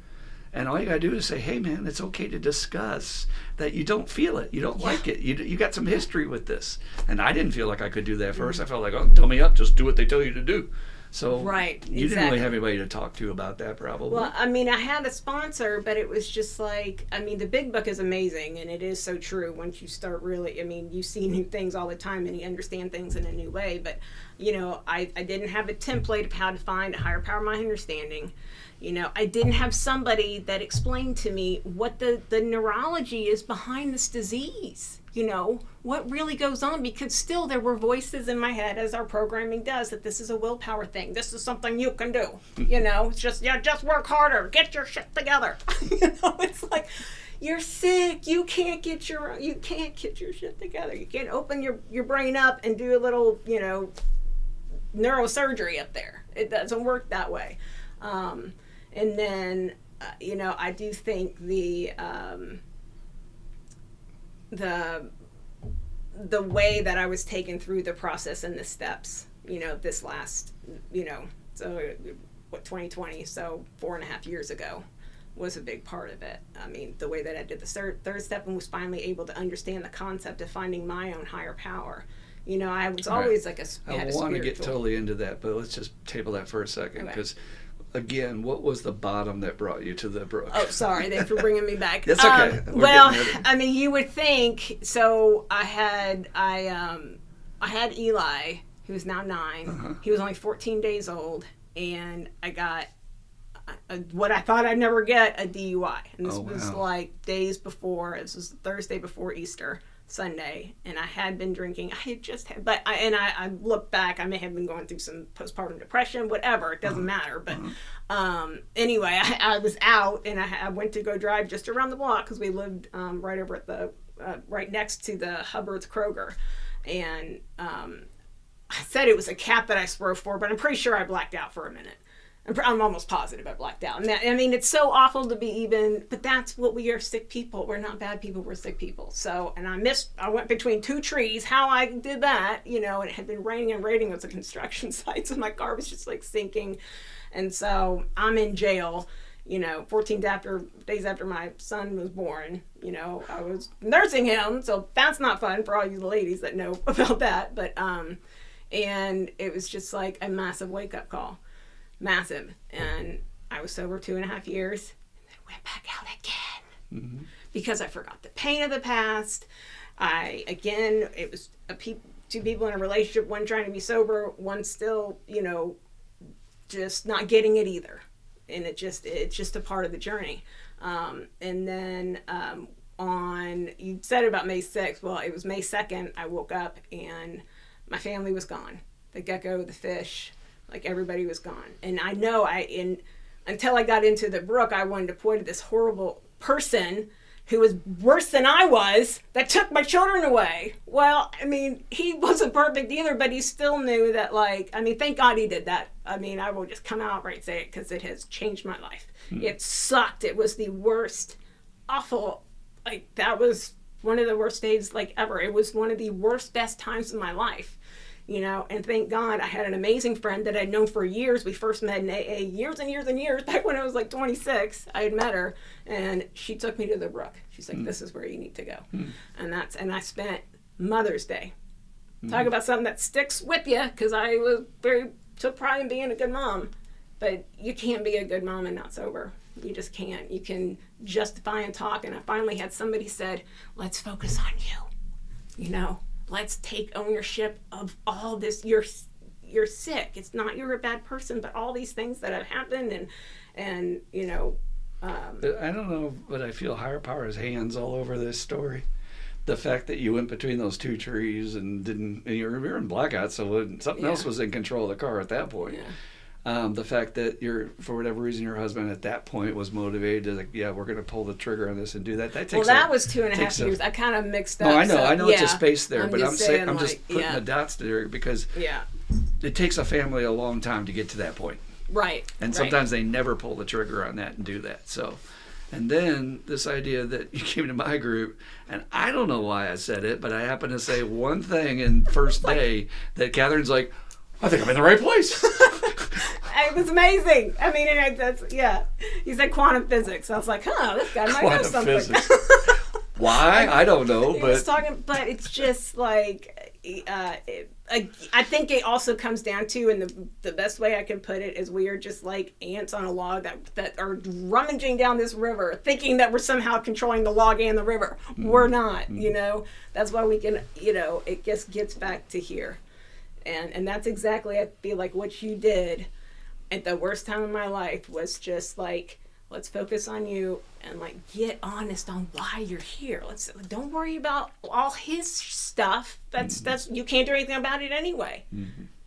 And all you gotta do is say, hey man, it's okay to discuss that you don't feel it, you don't like it, you got some history with this. And I didn't feel like I could do that first. I felt like, oh, tell me up, just do what they tell you to do. So Right, you didn't exactly. really have anybody to talk to about that, probably. Well, I mean, I had a sponsor, but it was just like, I mean, the big book is amazing, and it is so true once you start really, I mean, you see new things all the time and you understand things in a new way. But, you know, I didn't have a template of how to find a higher power of my understanding. You know, I didn't have somebody that explained to me what the neurology is behind this disease. You know, what really goes on, because still there were voices in my head, as our programming does, that this is a willpower thing. This is something you can do. You know, it's just, yeah, just work harder, get your shit together. You know, it's like, you're sick, you can't get your shit together. You can't open your brain up and do a little, you know, neurosurgery up there. It doesn't work that way. And then, you know, I do think the way that I was taken through the process and the steps, you know, this last, you know, so what, 2020, so 4.5 years ago, was a big part of it. I mean, the way that I did the third step and was finally able to understand the concept of finding my own higher power. You know, I was always like I want to get totally into that, but let's just table that for a second, because again, what was the bottom that brought you to the brook? Oh, sorry, thanks for bringing me back. That's okay. Well, I mean, you would think. So I had Eli, who's now 9. Uh-huh. He was only 14 days old, and I got what I thought I'd never get, a DUI. And this was like days before. This was Thursday before Easter Sunday, and I had been drinking. I had just had, but I look back, I may have been going through some postpartum depression, whatever, it doesn't matter. But anyway, I was out, and I went to go drive just around the block, because we lived right over at the right next to the Hubbard's Kroger, and I said it was a cat that I swerved for, but I'm pretty sure I blacked out for a minute. I'm almost positive I blacked out. And that, I mean, it's so awful to be even, but that's what we are, sick people. We're not bad people, we're sick people. So, and I went between 2 trees. How I did that, you know, and it had been raining and raining. It was a construction site, so my car was just like sinking. And so I'm in jail, you know, 14 days after my son was born. You know, I was nursing him, so that's not fun for all you ladies that know about that. But, and it was just like a massive wake-up call. Massive. And I was sober 2.5 years, and then went back out again because I forgot the pain of the past. It was two people in a relationship, one trying to be sober, one still, you know, just not getting it either. And it's just a part of the journey. And then you said about May 6th. Well, it was May 2nd. I woke up and my family was gone. The gecko, the fish, like everybody was gone. And I know until I got into the brook, I wanted to point at this horrible person who was worse than I was that took my children away. Well, I mean, he wasn't perfect either, but he still knew that, like, I mean, thank God he did that. I mean, I will just come out right and say it, because it has changed my life. It sucked. It was the worst, awful, like, that was one of the worst days, like, ever. It was one of the worst, best times of my life. You know, and thank God I had an amazing friend that I'd known for years. We first met in AA years and years and years, back when I was like 26. I had met her, and she took me to the brook. She's like, this is where you need to go. And I spent Mother's Day. Talk about something that sticks with you, because I took pride in being a good mom. But you can't be a good mom and not sober. You just can't. You can justify and talk. And I finally had somebody said, let's focus on you. You know? Let's take ownership of all this. You're sick. It's not you're a bad person, but all these things that have happened, and you know. I don't know, but I feel higher power has hands all over this story. The fact that you went between those 2 trees and you were in blackout, so something else was in control of the car at that point. Yeah. The fact that for whatever reason, your husband at that point was motivated to, like, yeah, we're going to pull the trigger on this and do that. That takes. Well, that was 2.5 years. I kind of mixed up. No, I know. I know yeah. it's a space there, but I'm like, just putting the dots there, because it takes a family a long time to get to that point. Right. And sometimes they never pull the trigger on that and do that. So, and then this idea that you came to my group, and I don't know why I said it, but I happened to say one thing in first day that Catherine's like, I think I'm in the right place. It was amazing. I mean, he said quantum physics. I was like, this guy might know something. Physics. Why? I don't know. He was talking, but it's just like, I think it also comes down to, and the best way I can put it is, we are just like ants on a log that are rummaging down this river, thinking that we're somehow controlling the log and the river. We're not, That's why we can, it just gets back to here. And that's exactly, I feel like, what you did at the worst time of my life was just like, let's focus on you and like get honest on why you're here. Don't worry about all his stuff. That's you can't do anything about it anyway.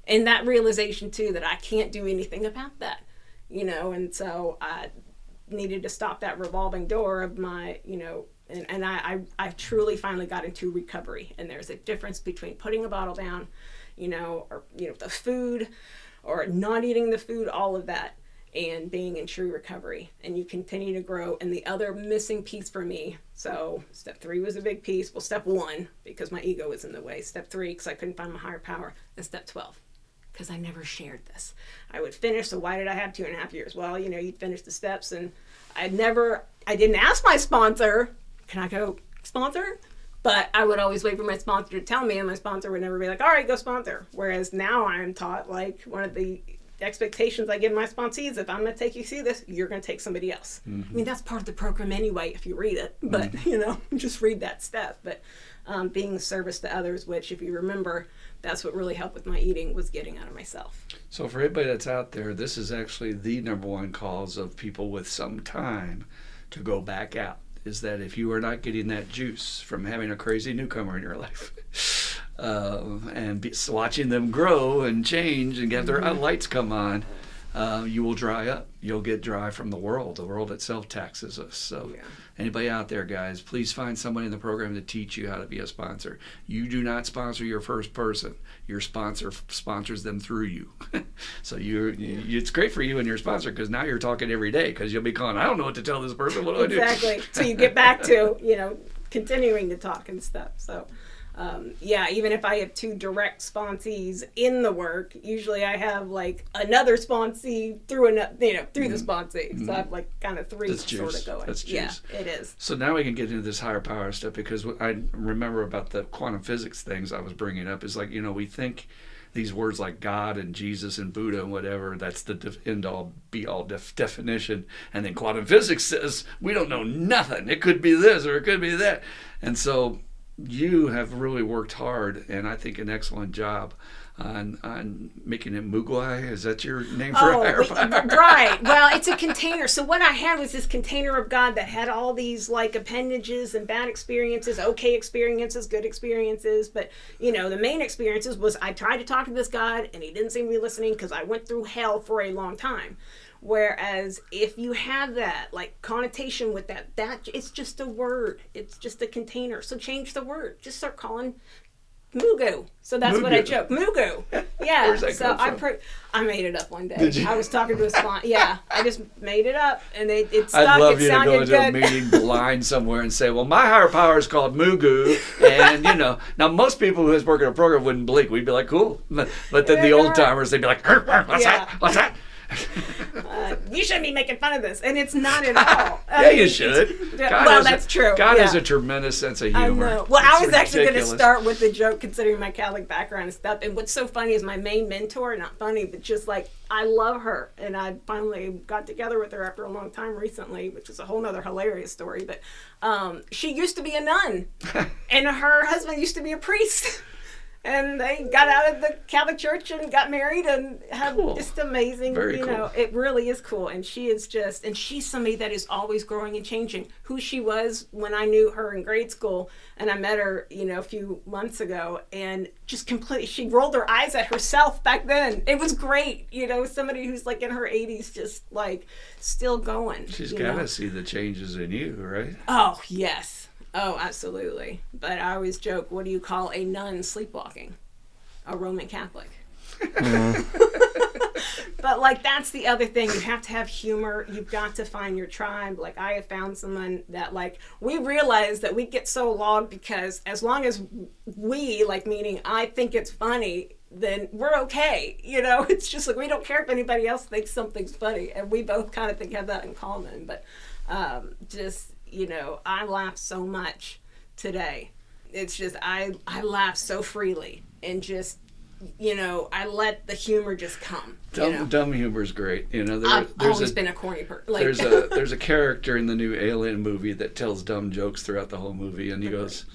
And that realization too, that I can't do anything about that, and so I needed to stop that revolving door of my, and I truly finally got into recovery. And there's a difference between putting a bottle down, or the food, or not eating the food, all of that, and being in true recovery. And you continue to grow. And the other missing piece for me, so step 3 was a big piece. Well, step 1, because my ego was in the way. Step 3, because I couldn't find my higher power. And step 12, because I never shared this. I would finish, so why did I have 2.5 years? Well, you'd finish the steps, and I didn't ask my sponsor, can I go sponsor? But I would always wait for my sponsor to tell me, and my sponsor would never be like, all right, go sponsor. Whereas now I'm taught, like, one of the expectations I give my sponsees, if I'm going to take you through this, you're going to take somebody else. I mean, that's part of the program anyway, if you read it. But, just read that step. But being of service to others, which, if you remember, that's what really helped with my eating, was getting out of myself. So for everybody that's out there, this is actually the number one cause of people with some time to go back out, is that if you are not getting that juice from having a crazy newcomer in your life, and watching them grow and change and get their lights come on, you will dry up. You'll get dry from the world. The world itself taxes us. So anybody out there, guys, please find somebody in the program to teach you how to be a sponsor. You do not sponsor your first person. Your sponsor sponsors them through you. So it's great for you and your sponsor, because now you're talking every day, because you'll be calling, I don't know what to tell this person. What do I do? Exactly. So you get back to, continuing to talk and stuff. So even if I have 2 direct sponsees in the work, usually I have like another sponsee through through the sponsee. So I have like kind of 3 sort of going. That's juice. Yeah, it is. So now we can get into this higher power stuff, because I remember about the quantum physics things I was bringing up is like, we think these words like God and Jesus and Buddha and whatever, that's the end-all, be-all definition. And then quantum physics says, we don't know nothing. It could be this or it could be that. And so you have really worked hard, and I think an excellent job on making it Mugwai. Is that your name for higher power? Right. Well, it's a container. So what I had was this container of God that had all these like appendages and bad experiences, okay experiences, good experiences. But, the main experiences was I tried to talk to this God, and he didn't seem to be listening, because I went through hell for a long time. Whereas if you have that like connotation with that it's just a word. It's just a container. So change the word. Just start calling Mugu. So that's what I joke. Mugu. Yeah. Where's that So I made it up one day. Did you? I was talking to a sponsor. Yeah. I just made it up, and it stuck. I'd love it you to go into a meeting blind somewhere and say, well, my higher power is called Mugu. And, now most people who work in a program wouldn't blink. We'd be like, cool. But then the old timers, they'd be like, what's that? What's that? You shouldn't be making fun of this, and it's not at all. You should. That's true. God has a tremendous sense of humor. I know. Well, I was actually going to start with the joke, considering my Catholic background and stuff. And what's so funny is my main mentor, not funny, but just like, I love her, and I finally got together with her after a long time recently, which is a whole nother hilarious story. But she used to be a nun, and her husband used to be a priest. And they got out of the Catholic Church and got married and had just amazing, Very cool. It really is cool. And she is and she's somebody that is always growing and changing. Who she was when I knew her in grade school, and I met her, a few months ago, and just completely, she rolled her eyes at herself back then. It was great, somebody who's like in her 80s, just like still going. She's got to see the changes in you, right? Oh, yes. Oh, absolutely. But I always joke, what do you call a nun sleepwalking? A Roman Catholic. But like, that's the other thing. You have to have humor. You've got to find your tribe. Like, I have found someone that, like, we realize that we get so logged, because as long as we, like, meaning I think it's funny, then we're okay. It's just like, we don't care if anybody else thinks something's funny. And we both kind of have that in common. But I laugh so much today. It's just, I laugh so freely. and just, I let the humor just come. Dumb humor is great. I've always been a corny person. Like, there's a character in the new Alien movie that tells dumb jokes throughout the whole movie, and he goes,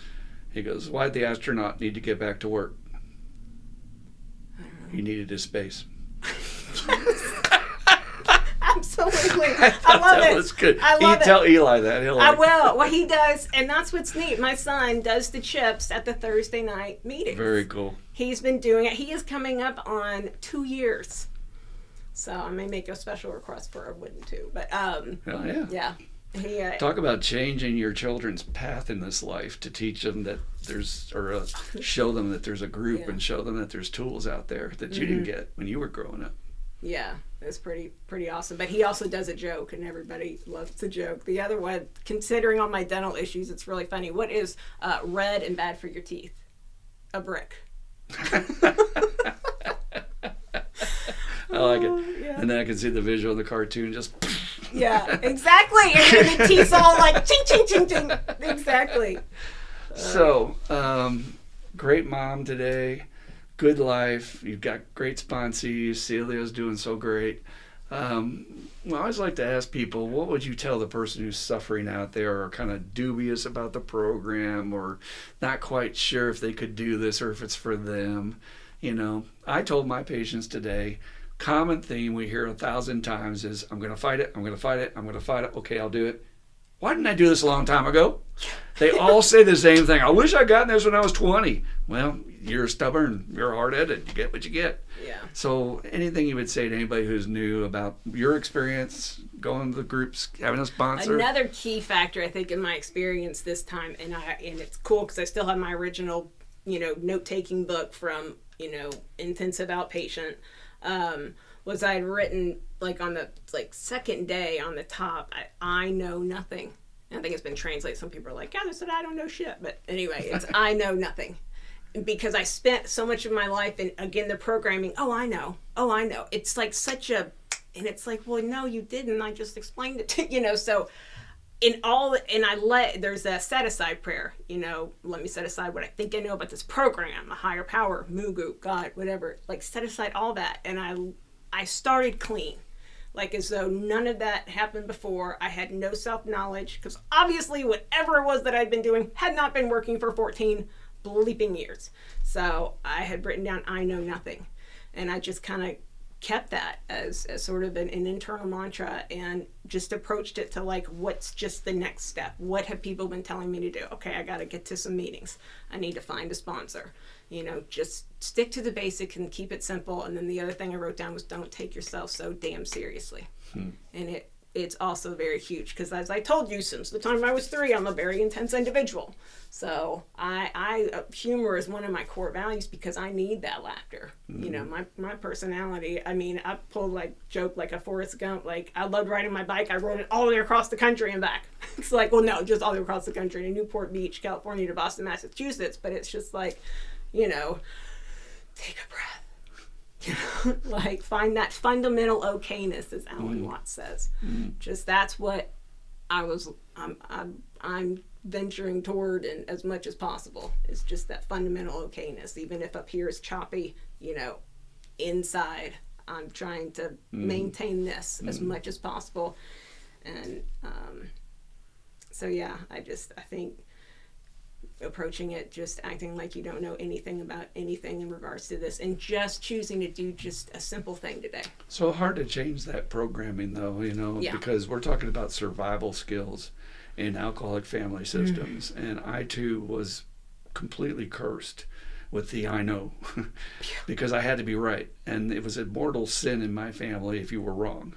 "Why'd the astronaut need to get back to work? He needed his space." Absolutely. I love it. That was good. I love it. Tell Eli that. I will. Well, he does, and that's what's neat. My son does the chips at the Thursday night meetings. Very cool. He's been doing it. He is coming up on 2 years. So I may make a special request for a wooden too. But yeah. He, talk about changing your children's path in this life to teach them that show them that there's a group and show them that there's tools out there that you didn't get when you were growing up. Yeah, it's pretty awesome. But he also does a joke, and everybody loves the joke. The other one, considering all my dental issues, it's really funny. What is red and bad for your teeth? A brick. I like it. Yeah. And then I can see the visual of the cartoon just... Yeah, exactly. And the teeth's all like ching, ching, ching, ching. Exactly. So, great mom today. Good life. You've got great sponsees. Celia's doing so great. Well, I always like to ask people, what would you tell the person who's suffering out there or kind of dubious about the program or not quite sure if they could do this or if it's for them? I told my patients today, common theme we hear 1,000 times is, I'm going to fight it, I'm going to fight it, I'm going to fight it. Okay, I'll do it. Why didn't I do this a long time ago? They all say the same thing. I wish I'd gotten this when I was 20. Well, you're stubborn, you're hard-headed, you get what you get. Yeah. So anything you would say to anybody who's new about your experience, going to the groups, having a sponsor? Another key factor, I think, in my experience this time, and it's cool because I still have my original, note-taking book from, intensive outpatient, was I had written, on the second day on the top, I know nothing. And I think it's been translated. Some people are like, yeah, they said I don't know shit. But anyway, it's I know nothing. Because I spent so much of my life in, again, the programming, I know. It's like such a, and it's like, well, no, you didn't. I just explained it to, so there's a set aside prayer, let me set aside what I think I know about this program, a higher power, Mugu, God, whatever, set aside all that. And I started clean, as though none of that happened before. I had no self-knowledge because obviously whatever it was that I'd been doing had not been working for 14 bleeping years. So I had written down, I know nothing. And I just kind of kept that as sort of an internal mantra and just approached it to what's just the next step? What have people been telling me to do? Okay, I got to get to some meetings. I need to find a sponsor. Just stick to the basic and keep it simple. And then the other thing I wrote down was don't take yourself so damn seriously. And it's also very huge because, as I told you, since the time I was 3, I'm a very intense individual. So humor is one of my core values because I need that laughter. My personality. I mean, I pulled joke like a Forrest Gump. I loved riding my bike. I rode it all the way across the country and back. It's well, no, just all the way across the country to Newport Beach, California, to Boston, Massachusetts. But it's just take a breath. Find that fundamental okayness, as Alan Watts says. Just that's what I'm venturing toward, and as much as possible, is just that fundamental okayness. Even if up here is choppy, inside I'm trying to maintain this as much as possible. And so yeah, I think approaching it, just acting like you don't know anything about anything in regards to this, and just choosing to do just a simple thing today. So hard to change that programming though, because we're talking about survival skills in alcoholic family systems. And I too was completely cursed with the I know because I had to be right, and it was a mortal sin in my family if you were wrong.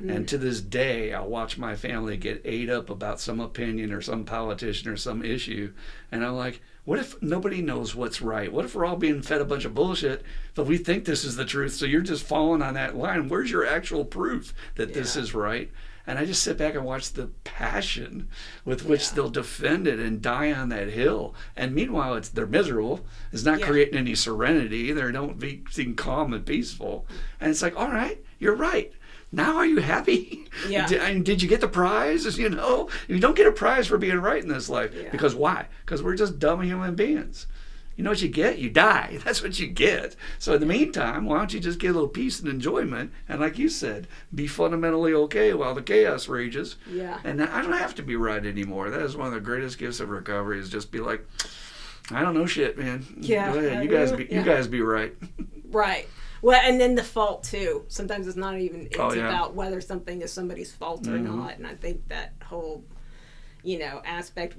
And to this day, I'll watch my family get ate up about some opinion or some politician or some issue. And I'm like, what if nobody knows what's right? What if we're all being fed a bunch of bullshit, but we think this is the truth? So you're just following on that line. Where's your actual proof that this is right? And I just sit back and watch the passion with which they'll defend it and die on that hill. And meanwhile, they're miserable. It's not creating any serenity. They don't seem calm and peaceful. And it's all right, you're right. Now are you happy? Yeah. Did you get the prize? You don't get a prize for being right in this life. Because why? Because we're just dumb human beings. you know what you get? You die. That's what you get. So in the meantime, why don't you just get a little peace and enjoyment? And like you said, be fundamentally okay while the chaos rages. Yeah. And I don't have to be right anymore. That is one of the greatest gifts of recovery, is just be like, I don't know shit, man. Yeah. Go ahead. You guys be right. Right. Well, and then the fault too. Sometimes it's not even, it's Oh, yeah. about whether something is somebody's fault or not. And I think that whole, aspect,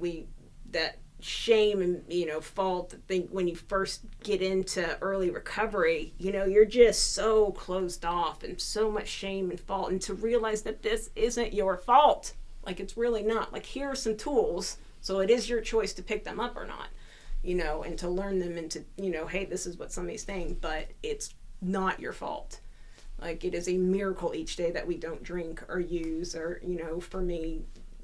that shame and, fault, I think when you first get into early recovery, you're just so closed off and so much shame and fault. And to realize that this isn't your fault. Like, it's really not. Like, here are some tools. So it is your choice to pick them up or not, and to learn them and to, hey, this is what somebody's saying, but it's not your fault. Like, it is a miracle each day that we don't drink or use, or for me,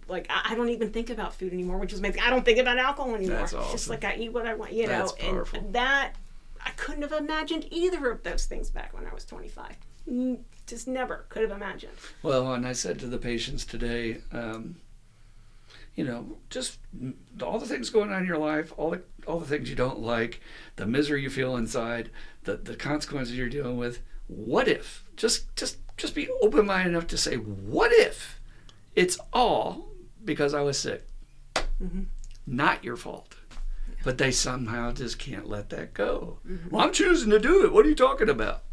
like, I don't even think about food anymore, which is amazing. I don't think about alcohol anymore. That's It's just awesome. like I eat what I want, That's powerful. and that I couldn't have imagined either of those things back when I was 25. Just never could have imagined. Well, and I said to the patients today, just all the things going on in your life, all the things you don't like, the misery you feel inside, the consequences you're dealing with. What if? Just be open-minded enough to say, what if it's all because I was sick? Mm-hmm. Not your fault. But they somehow just can't let that go. Mm-hmm. Well, I'm choosing to do it. What are you talking about?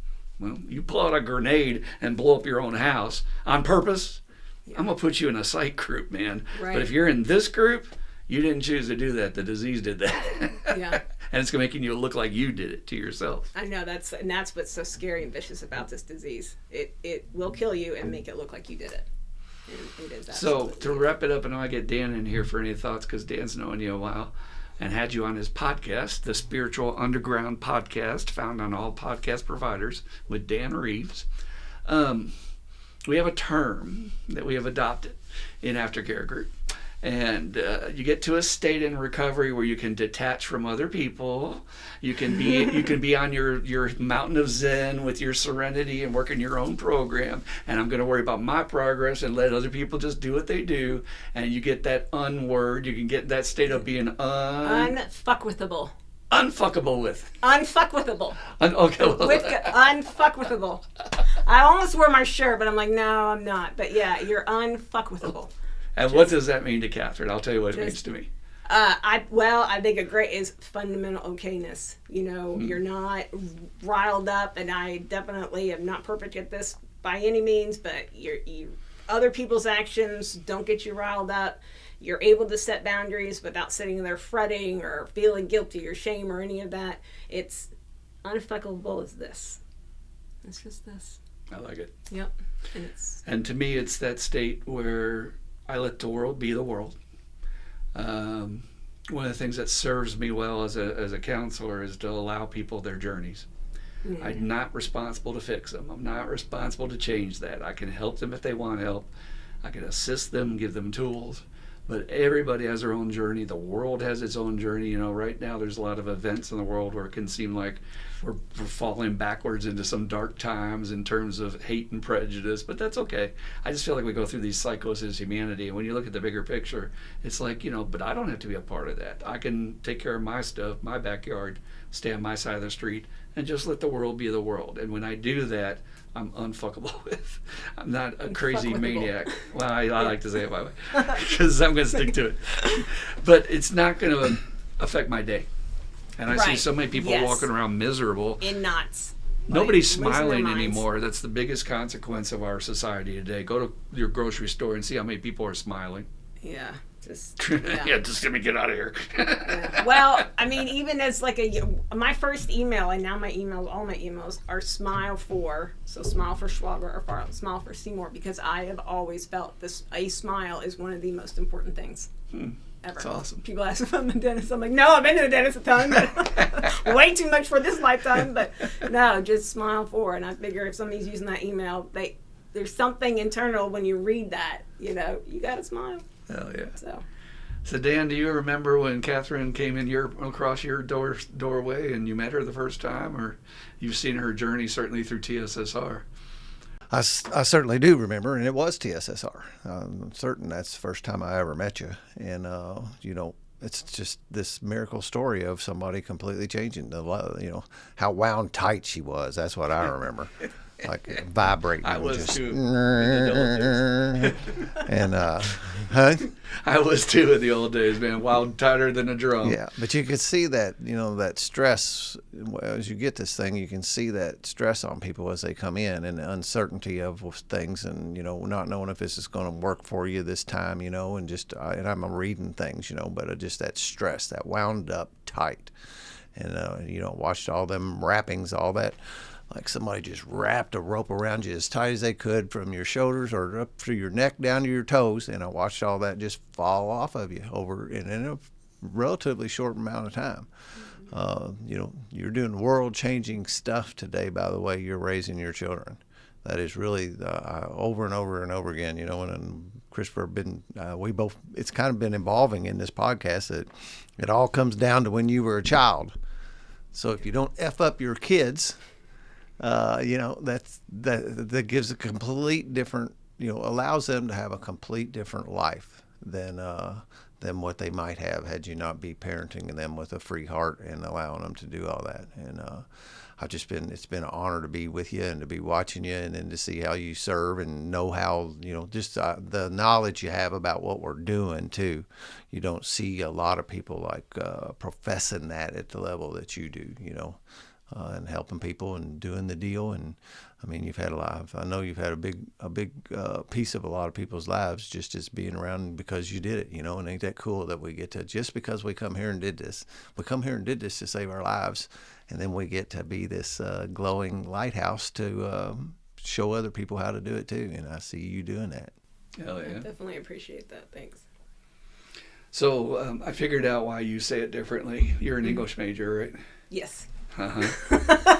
Well, you pull out a grenade and blow up your own house on purpose. Yeah. I'm going to put you in a psych group, man. Right. But if you're in this group, you didn't choose to do that. The disease did that. Yeah. And it's making you look like you did it to yourself. I know, that's what's so scary and vicious about this disease. It will kill you and make it look like you did it. And it is so to wrap it up, and I get Dan in here for any thoughts, because Dan's known you a while and had you on his podcast, the Spiritual Underground Podcast, found on all podcast providers with Dan Reeves. We have a term that we have adopted in Aftercare Group. And you get to a state in recovery where you can detach from other people. You can be on your mountain of Zen with your serenity and working your own program. And I'm going to worry about my progress and let other people just do what they do. And you get that unword. You can get that state of being unfuckwithable. Unfuckable with. Unfuckwithable. Okay. Unfuckwithable. I almost wore my shirt, but I'm like, no, I'm not. But yeah, you're unfuckwithable. And what does that mean to Catherine? I'll tell you what it means to me. I think a great is fundamental okayness. You're not riled up, and I definitely am not perfect at this by any means, but other people's actions don't get you riled up. You're able to set boundaries without sitting there fretting or feeling guilty or shame or any of that. It's unfuckable as this. It's just this. I like it. Yep. And to me, it's that state where I let the world be the world. One of the things that serves me well as a counselor is to allow people their journeys. Mm-hmm. I'm not responsible to fix them. I'm not responsible to change that. I can help them if they want help. I can assist them, give them tools. But everybody has their own journey. The world has its own journey. Right now there's a lot of events in the world where it can seem like we're falling backwards into some dark times in terms of hate and prejudice, but that's okay. I just feel like we go through these cycles as humanity, and when you look at the bigger picture, it's like, but I don't have to be a part of that. I can take care of my stuff, my backyard, stay on my side of the street, and just let the world be the world. And when I do that, I'm unfuckable with. I'm not a crazy maniac. Well, I like to say it my way because I'm going to stick to it. But it's not going to affect my day. And I see so many people walking around miserable. In knots. Nobody's smiling anymore. That's the biggest consequence of our society today. Go to your grocery store and see how many people are smiling. Yeah. Just let me get out of here. Yeah. Well, I mean, even as like my first email, and now all my emails are smile for Schwager or smile for Seymour, because I have always felt a smile is one of the most important things ever. That's awesome. People ask if I'm a dentist. I'm like, no, I've been to the dentist a ton, but way too much for this lifetime. But no, just smile for. And I figure if somebody's using that email, there's something internal when you read that. You got to smile. Hell yeah. So Dan, do you remember when Katherine came in across your doorway and you met her the first time, or you've seen her journey certainly through TSSR? I certainly do remember, and it was TSSR. I'm certain that's the first time I ever met you. And, it's just this miracle story of somebody completely changing how wound tight she was. That's what I remember. Like vibrating. I was just, too. In the old days. And, huh? I was too in the old days, man. Wild tighter than a drum. Yeah, but you can see that, that stress, as you get this thing, you can see that stress on people as they come in, and the uncertainty of things, and, not knowing if this is going to work for you this time, and just, and I'm reading things, but just that stress, that wound up tight. And, watched all them wrappings, all that. Like somebody just wrapped a rope around you as tight as they could from your shoulders or up through your neck down to your toes, and I watched all that just fall off of you in a relatively short amount of time. You're doing world-changing stuff today by the way you're raising your children. That is really over and over and over again. And Christopher have been it's kind of been evolving in this podcast that it all comes down to when you were a child. So if you don't F up your kids, that gives a complete different, allows them to have a complete different life than what they might have had you not be parenting them with a free heart and allowing them to do all that. And it's been an honor to be with you and to be watching you and then to see how you serve and know how, just the knowledge you have about what we're doing too. You don't see a lot of people like professing that at the level that you do, and helping people and doing the deal. And I mean, you've had I know you've had a big piece of a lot of people's lives just as being around because you did it, and ain't that cool that we get to, just because we come here and did this to save our lives. And then we get to be this glowing lighthouse to show other people how to do it too. And I see you doing that. Hell yeah. I definitely appreciate that. Thanks. So I figured out why you say it differently. You're an English major, right? Yes. Uh-huh.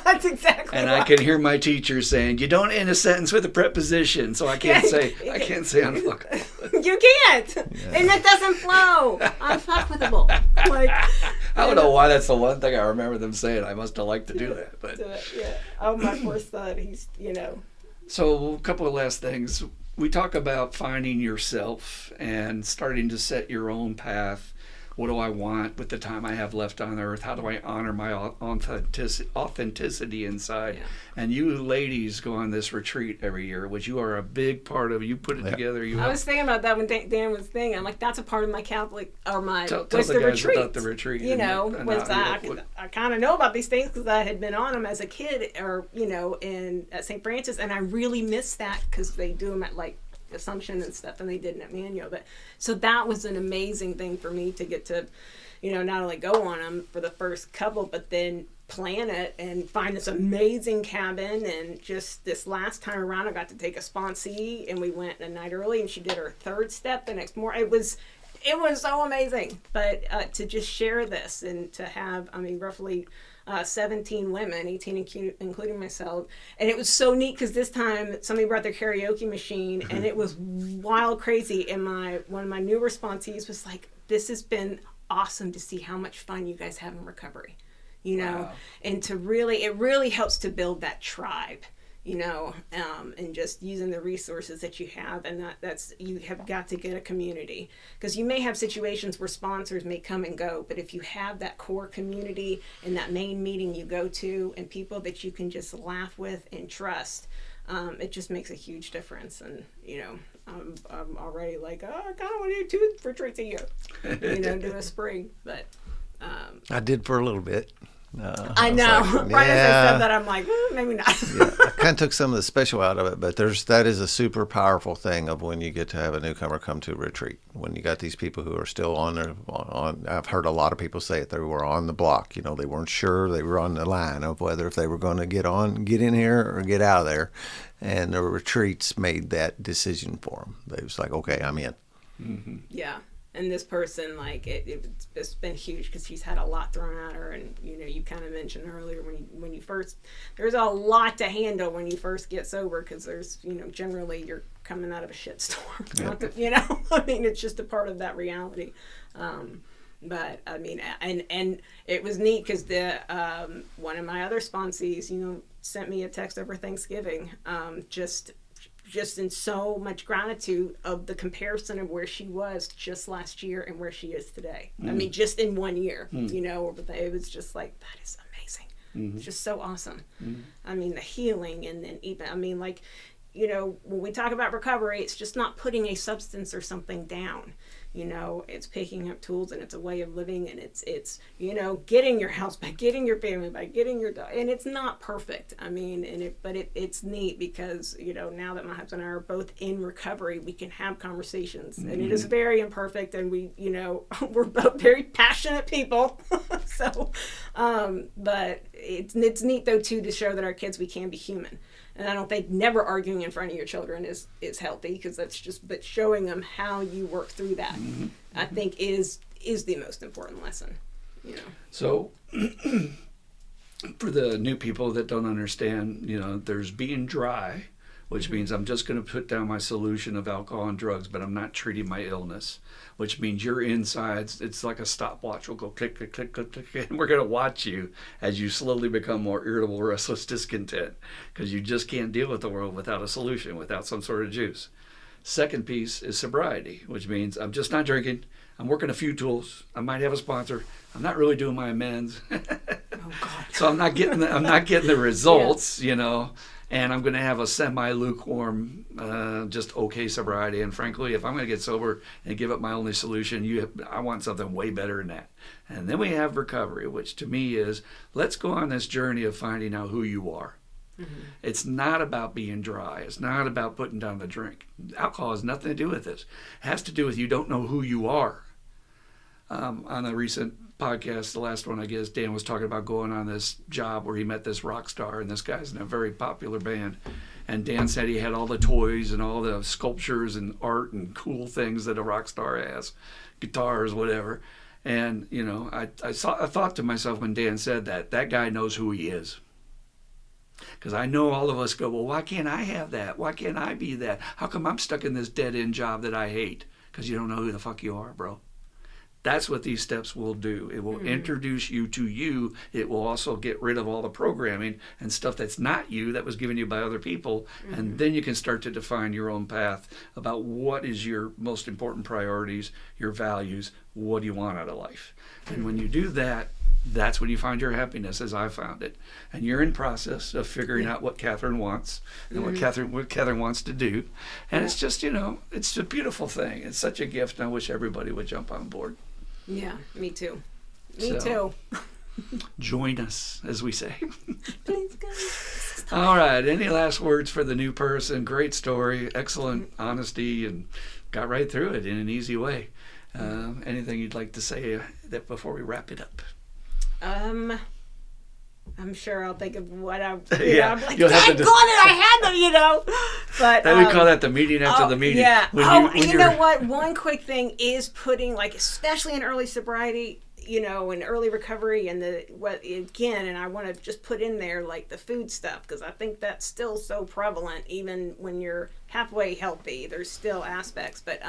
That's exactly. And why. I can hear my teacher saying, "You don't end a sentence with a preposition," so I can't say unfuckable. You can't, and it doesn't flow. Unfuckable. Like I don't know why that's the one thing I remember them saying. I must have liked to do that, but yeah. Oh, my poor son. He's So a couple of last things. We talk about finding yourself and starting to set your own path. What do I want with the time I have left on earth? How do I honor my authenticity inside? Yeah. And you ladies go on this retreat every year, which you are a big part of. You put it together. I was thinking about that when Dan was thinking. I'm like, that's a part of my Catholic, or my, tell was the the guys retreat. about the retreat. I kind of know about these things because I had been on them as a kid, or, at St. Francis, and I really missed that because they do them at, like, Assumption and stuff, and they didn't at Manual. But so that was an amazing thing for me to get to, not only go on them for the first couple, but then plan it and find this amazing cabin. And just this last time around, I got to take a sponsee, and we went a night early, and she did her third step the next morning. It was so amazing. But to just share this and to have, roughly 17 women, 18 including myself, and it was so neat because this time somebody brought their karaoke machine, and it was wild crazy. And one of my new responsees was like, "This has been awesome to see how much fun you guys have in recovery, Wow. and it really helps to build that tribe." And just using the resources that you have, and that's you have got to get a community, because you may have situations where sponsors may come and go, but if you have that core community and that main meeting you go to and people that you can just laugh with and trust, it just makes a huge difference. And I'm already like, I kind of want to do 2 retreats a year, do a spring, but I did for a little bit. I know. Like, right as I said that, I'm like, maybe not. I kind of took some of the special out of it, but that is a super powerful thing of when you get to have a newcomer come to a retreat. When you got these people who are still I've heard a lot of people say it, they were on the block. They weren't sure, they were on the line of whether if they were going to get in here or get out of there. And the retreats made that decision for them. They was like, okay, I'm in. Mm-hmm. Yeah. And this person, like, it's been huge because she's had a lot thrown at her. And, you kind of mentioned earlier when you first, there's a lot to handle when you first get sober, because there's, generally you're coming out of a shitstorm. Yeah. It's just a part of that reality. But, and it was neat because one of my other sponsees, sent me a text over Thanksgiving, just just in so much gratitude of the comparison of where she was just last year and where she is today. I mean, just in 1 year, you know, it was just like, that is amazing. It's just so awesome. I mean, the healing, and then even, I mean, like, you know, when we talk about recovery, it's just not putting a substance or something down. You know, it's picking up tools, and it's a way of living, and it's you know, getting your house back, getting your family back, getting your dog. And it's not perfect. I mean, but it's neat because, you know, now that my husband and I are both in recovery, we can have conversations, and it is very imperfect, and we, you know, we're both very passionate people. So, but it's neat though too to show that our kids, we can be human. And I don't think never arguing in front of your children is healthy, because that's just, but showing them how you work through that, I think is the most important lesson, you know. So for the new people that don't understand, you know, there's being dry, which means I'm just going to put down my solution of alcohol and drugs, but I'm not treating my illness, which means your insides, it's like a stopwatch, will go click, click, click, click, click, and we're going to watch you as you slowly become more irritable, restless, discontent, because you just can't deal with the world without a solution, without some sort of juice. Second piece is sobriety, which means I'm just not drinking. I'm working a few tools. I might have a sponsor. I'm not really doing my amends. Oh God. So I'm not getting the results, you know. And I'm going to have a semi-lukewarm, just okay sobriety. And frankly, if I'm going to get sober and give up my only solution, I want something way better than that. And then we have recovery, which to me is, let's go on this journey of finding out who you are. It's not about being dry. It's not about putting down the drink. Alcohol has nothing to do with this. It has to do with you don't know who you are. On a recent podcast, the last one, I guess, Dan was talking about going on this job where he met this rock star, and this guy's in a very popular band. And Dan said he had all the toys and all the sculptures and art and cool things that a rock star has, guitars, whatever. And, you know, I thought to myself when Dan said that guy knows who he is. Because I know all of us go, well, why can't I have that? Why can't I be that? How come I'm stuck in this dead-end job that I hate? Because you don't know who the fuck you are, bro. That's what these steps will do. It will introduce you to you. It will also get rid of all the programming and stuff that's not you, that was given you by other people. And then you can start to define your own path about what is your most important priorities, your values, what do you want out of life. And when you do that, that's when you find your happiness, as I found it. And you're in process of figuring out what Katherine wants and what Katherine wants to do. And it's just, you know, it's a beautiful thing. It's such a gift, and I wish everybody would jump on board. Yeah, me too. Me too. Join us, as we say. Please, guys. All right. Any last words for the new person? Great story. Excellent honesty, and got right through it in an easy way. Anything you'd like to say that before we wrap it up? I'm sure I'll think of what I'm like, you'll have to I had them, you know. But we call that the meeting after the meeting. Yeah. You know what? One quick thing is putting, like, especially in early sobriety, you know, in early recovery, and and I want to just put in there, like, the food stuff, because I think that's still so prevalent. Even when you're halfway healthy, there's still aspects. But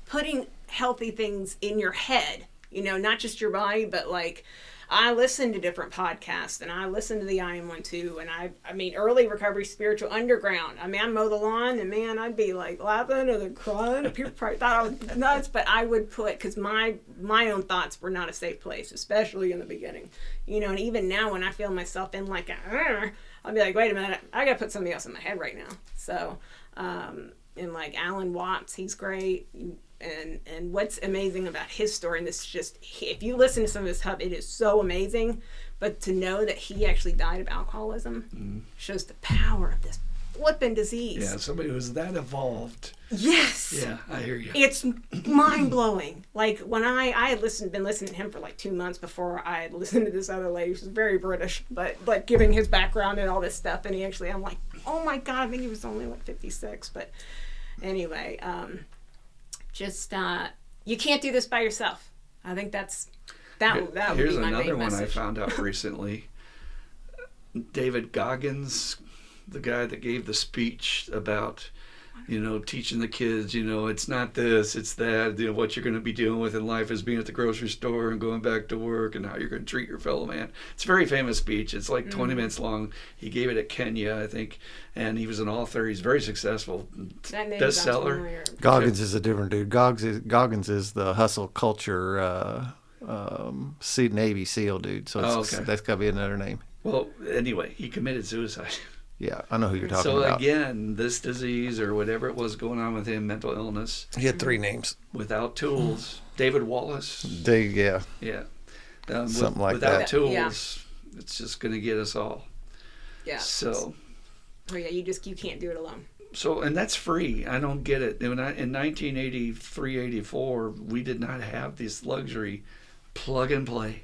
putting healthy things in your head, you know, not just your body, but like, I listen to different podcasts, and I listen to the I Am One too. And I mean, early recovery, spiritual underground. I mean, I mow the lawn, and man, I'd be like laughing and then crying. People probably thought I was nuts, but I would because my own thoughts were not a safe place, especially in the beginning. You know, and even now when I feel myself in like I'll be like, wait a minute, I got to put something else in my head right now. So, and like Alan Watts, he's great. And what's amazing about his story, and this is just, if you listen to some of his stuff, it is so amazing, but to know that he actually died of alcoholism shows the power of this flipping disease. Yeah, somebody who's that evolved. Yes. Yeah, I hear you. It's mind-blowing. Like, when I had been listening to him for like 2 months before I had listened to this other lady, who's very British, but like giving his background and all this stuff, and I'm like, oh my God, I think he was only like 56, but anyway, just you can't do this by yourself. I think that would be my main message. Here's another one I found out recently. David Goggins, the guy that gave the speech about teaching the kids, it's not this, it's that. What you're going to be dealing with in life is being at the grocery store and going back to work and how you're going to treat your fellow man. It's a very famous speech. It's like 20 minutes long. He gave it at Kenya, I think, and he was an author. He's very successful. That name sounds Bestseller. familiar. Goggins is a different dude. Goggins is the hustle culture Navy SEAL dude. So that's got to be another name. Well, anyway, he committed suicide. Yeah, I know who you're talking So about. again, this disease or whatever it was going on with him, mental illness, He had 3 names. without tools. David Wallace. Yeah. Yeah. Something like without that. tools, it's just going to get us all. Yeah. So, Oh yeah, you can't do it alone. and that's free. I don't get it. In 1983, 84, we did not have this luxury plug and play.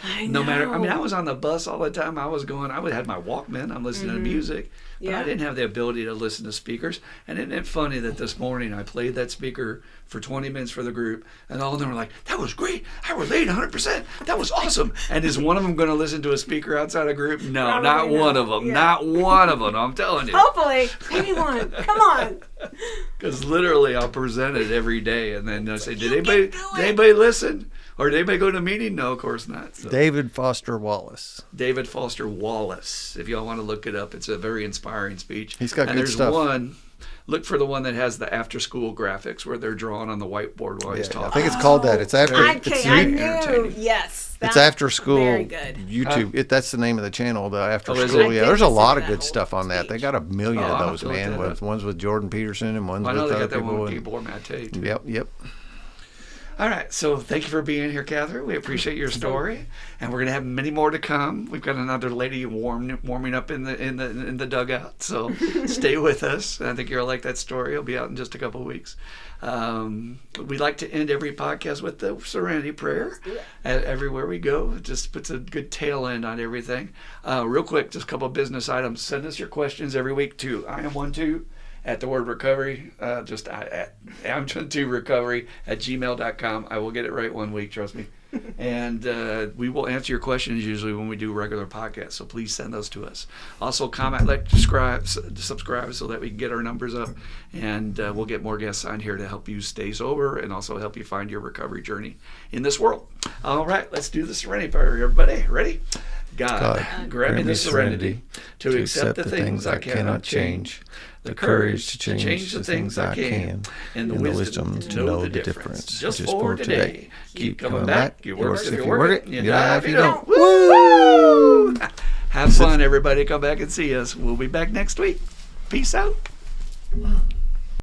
I No matter, know. I was on the bus all the time. I had my Walkman. I'm listening to music, but Yeah. I didn't have the ability to listen to speakers. And isn't it funny that this morning I played that speaker for 20 minutes for the group, and all of them were like, "That was great. I relate 100%. That was awesome." And is one of them going to listen to a speaker outside a group? No, Probably not not. one of them. Yeah. Not one of them. I'm telling you. Hopefully, maybe one. Come on. Because literally I'll present it every day, and then they'll say, "Did You anybody, can do did it." anybody listen? Or did anybody go to a meeting?" No, of course not. So. David Foster Wallace. David Foster Wallace. If y'all want to look it up, it's a very inspiring speech. He's got and good there's stuff. one. Look for the one that has the after-school graphics where they're drawing on the whiteboard while he's Yeah, I talking. think it's called that. It's after. I very knew. entertaining. Yes. It's that's after school Very good. YouTube. That's the name of the channel. The after Oh, is school. it? Yeah, I there's a did lot listen of to good that stuff on that. They got a million Oh, I'll of have those, to look man. that up. One's with Jordan Peterson and one's I know with they other got that one people. with and- keyboard Matt Tate. Yep. All right, so thank you for being here, Katherine. We appreciate your story, and we're gonna have many more to come. We've got another lady warming up in the dugout, so stay with us. I think you'll like that story. It'll be out in just a couple of weeks. We like to end every podcast with the Serenity Prayer. Everywhere we go, it just puts a good tail end on everything. Real quick, just a couple of business items. Send us your questions every week to iam12@thewordrecovery. Just at iam12recovery@gmail.com. I will get it right one week, trust me. And we will answer your questions usually when we do regular podcasts, so please send those to us. Also, comment, like, subscribe so that we can get our numbers up, and we'll get more guests on here to help you stay sober and also help you find your recovery journey in this world. All right, let's do the Serenity Prayer, everybody. Ready? God, grant me the serenity to accept the things I cannot change, the courage to change the things I can, and the wisdom to know the difference. Just for today. Keep coming back. You work if you work it. You die if you don't. Woo! Have fun, everybody. Come back and see us. We'll be back next week. Peace out.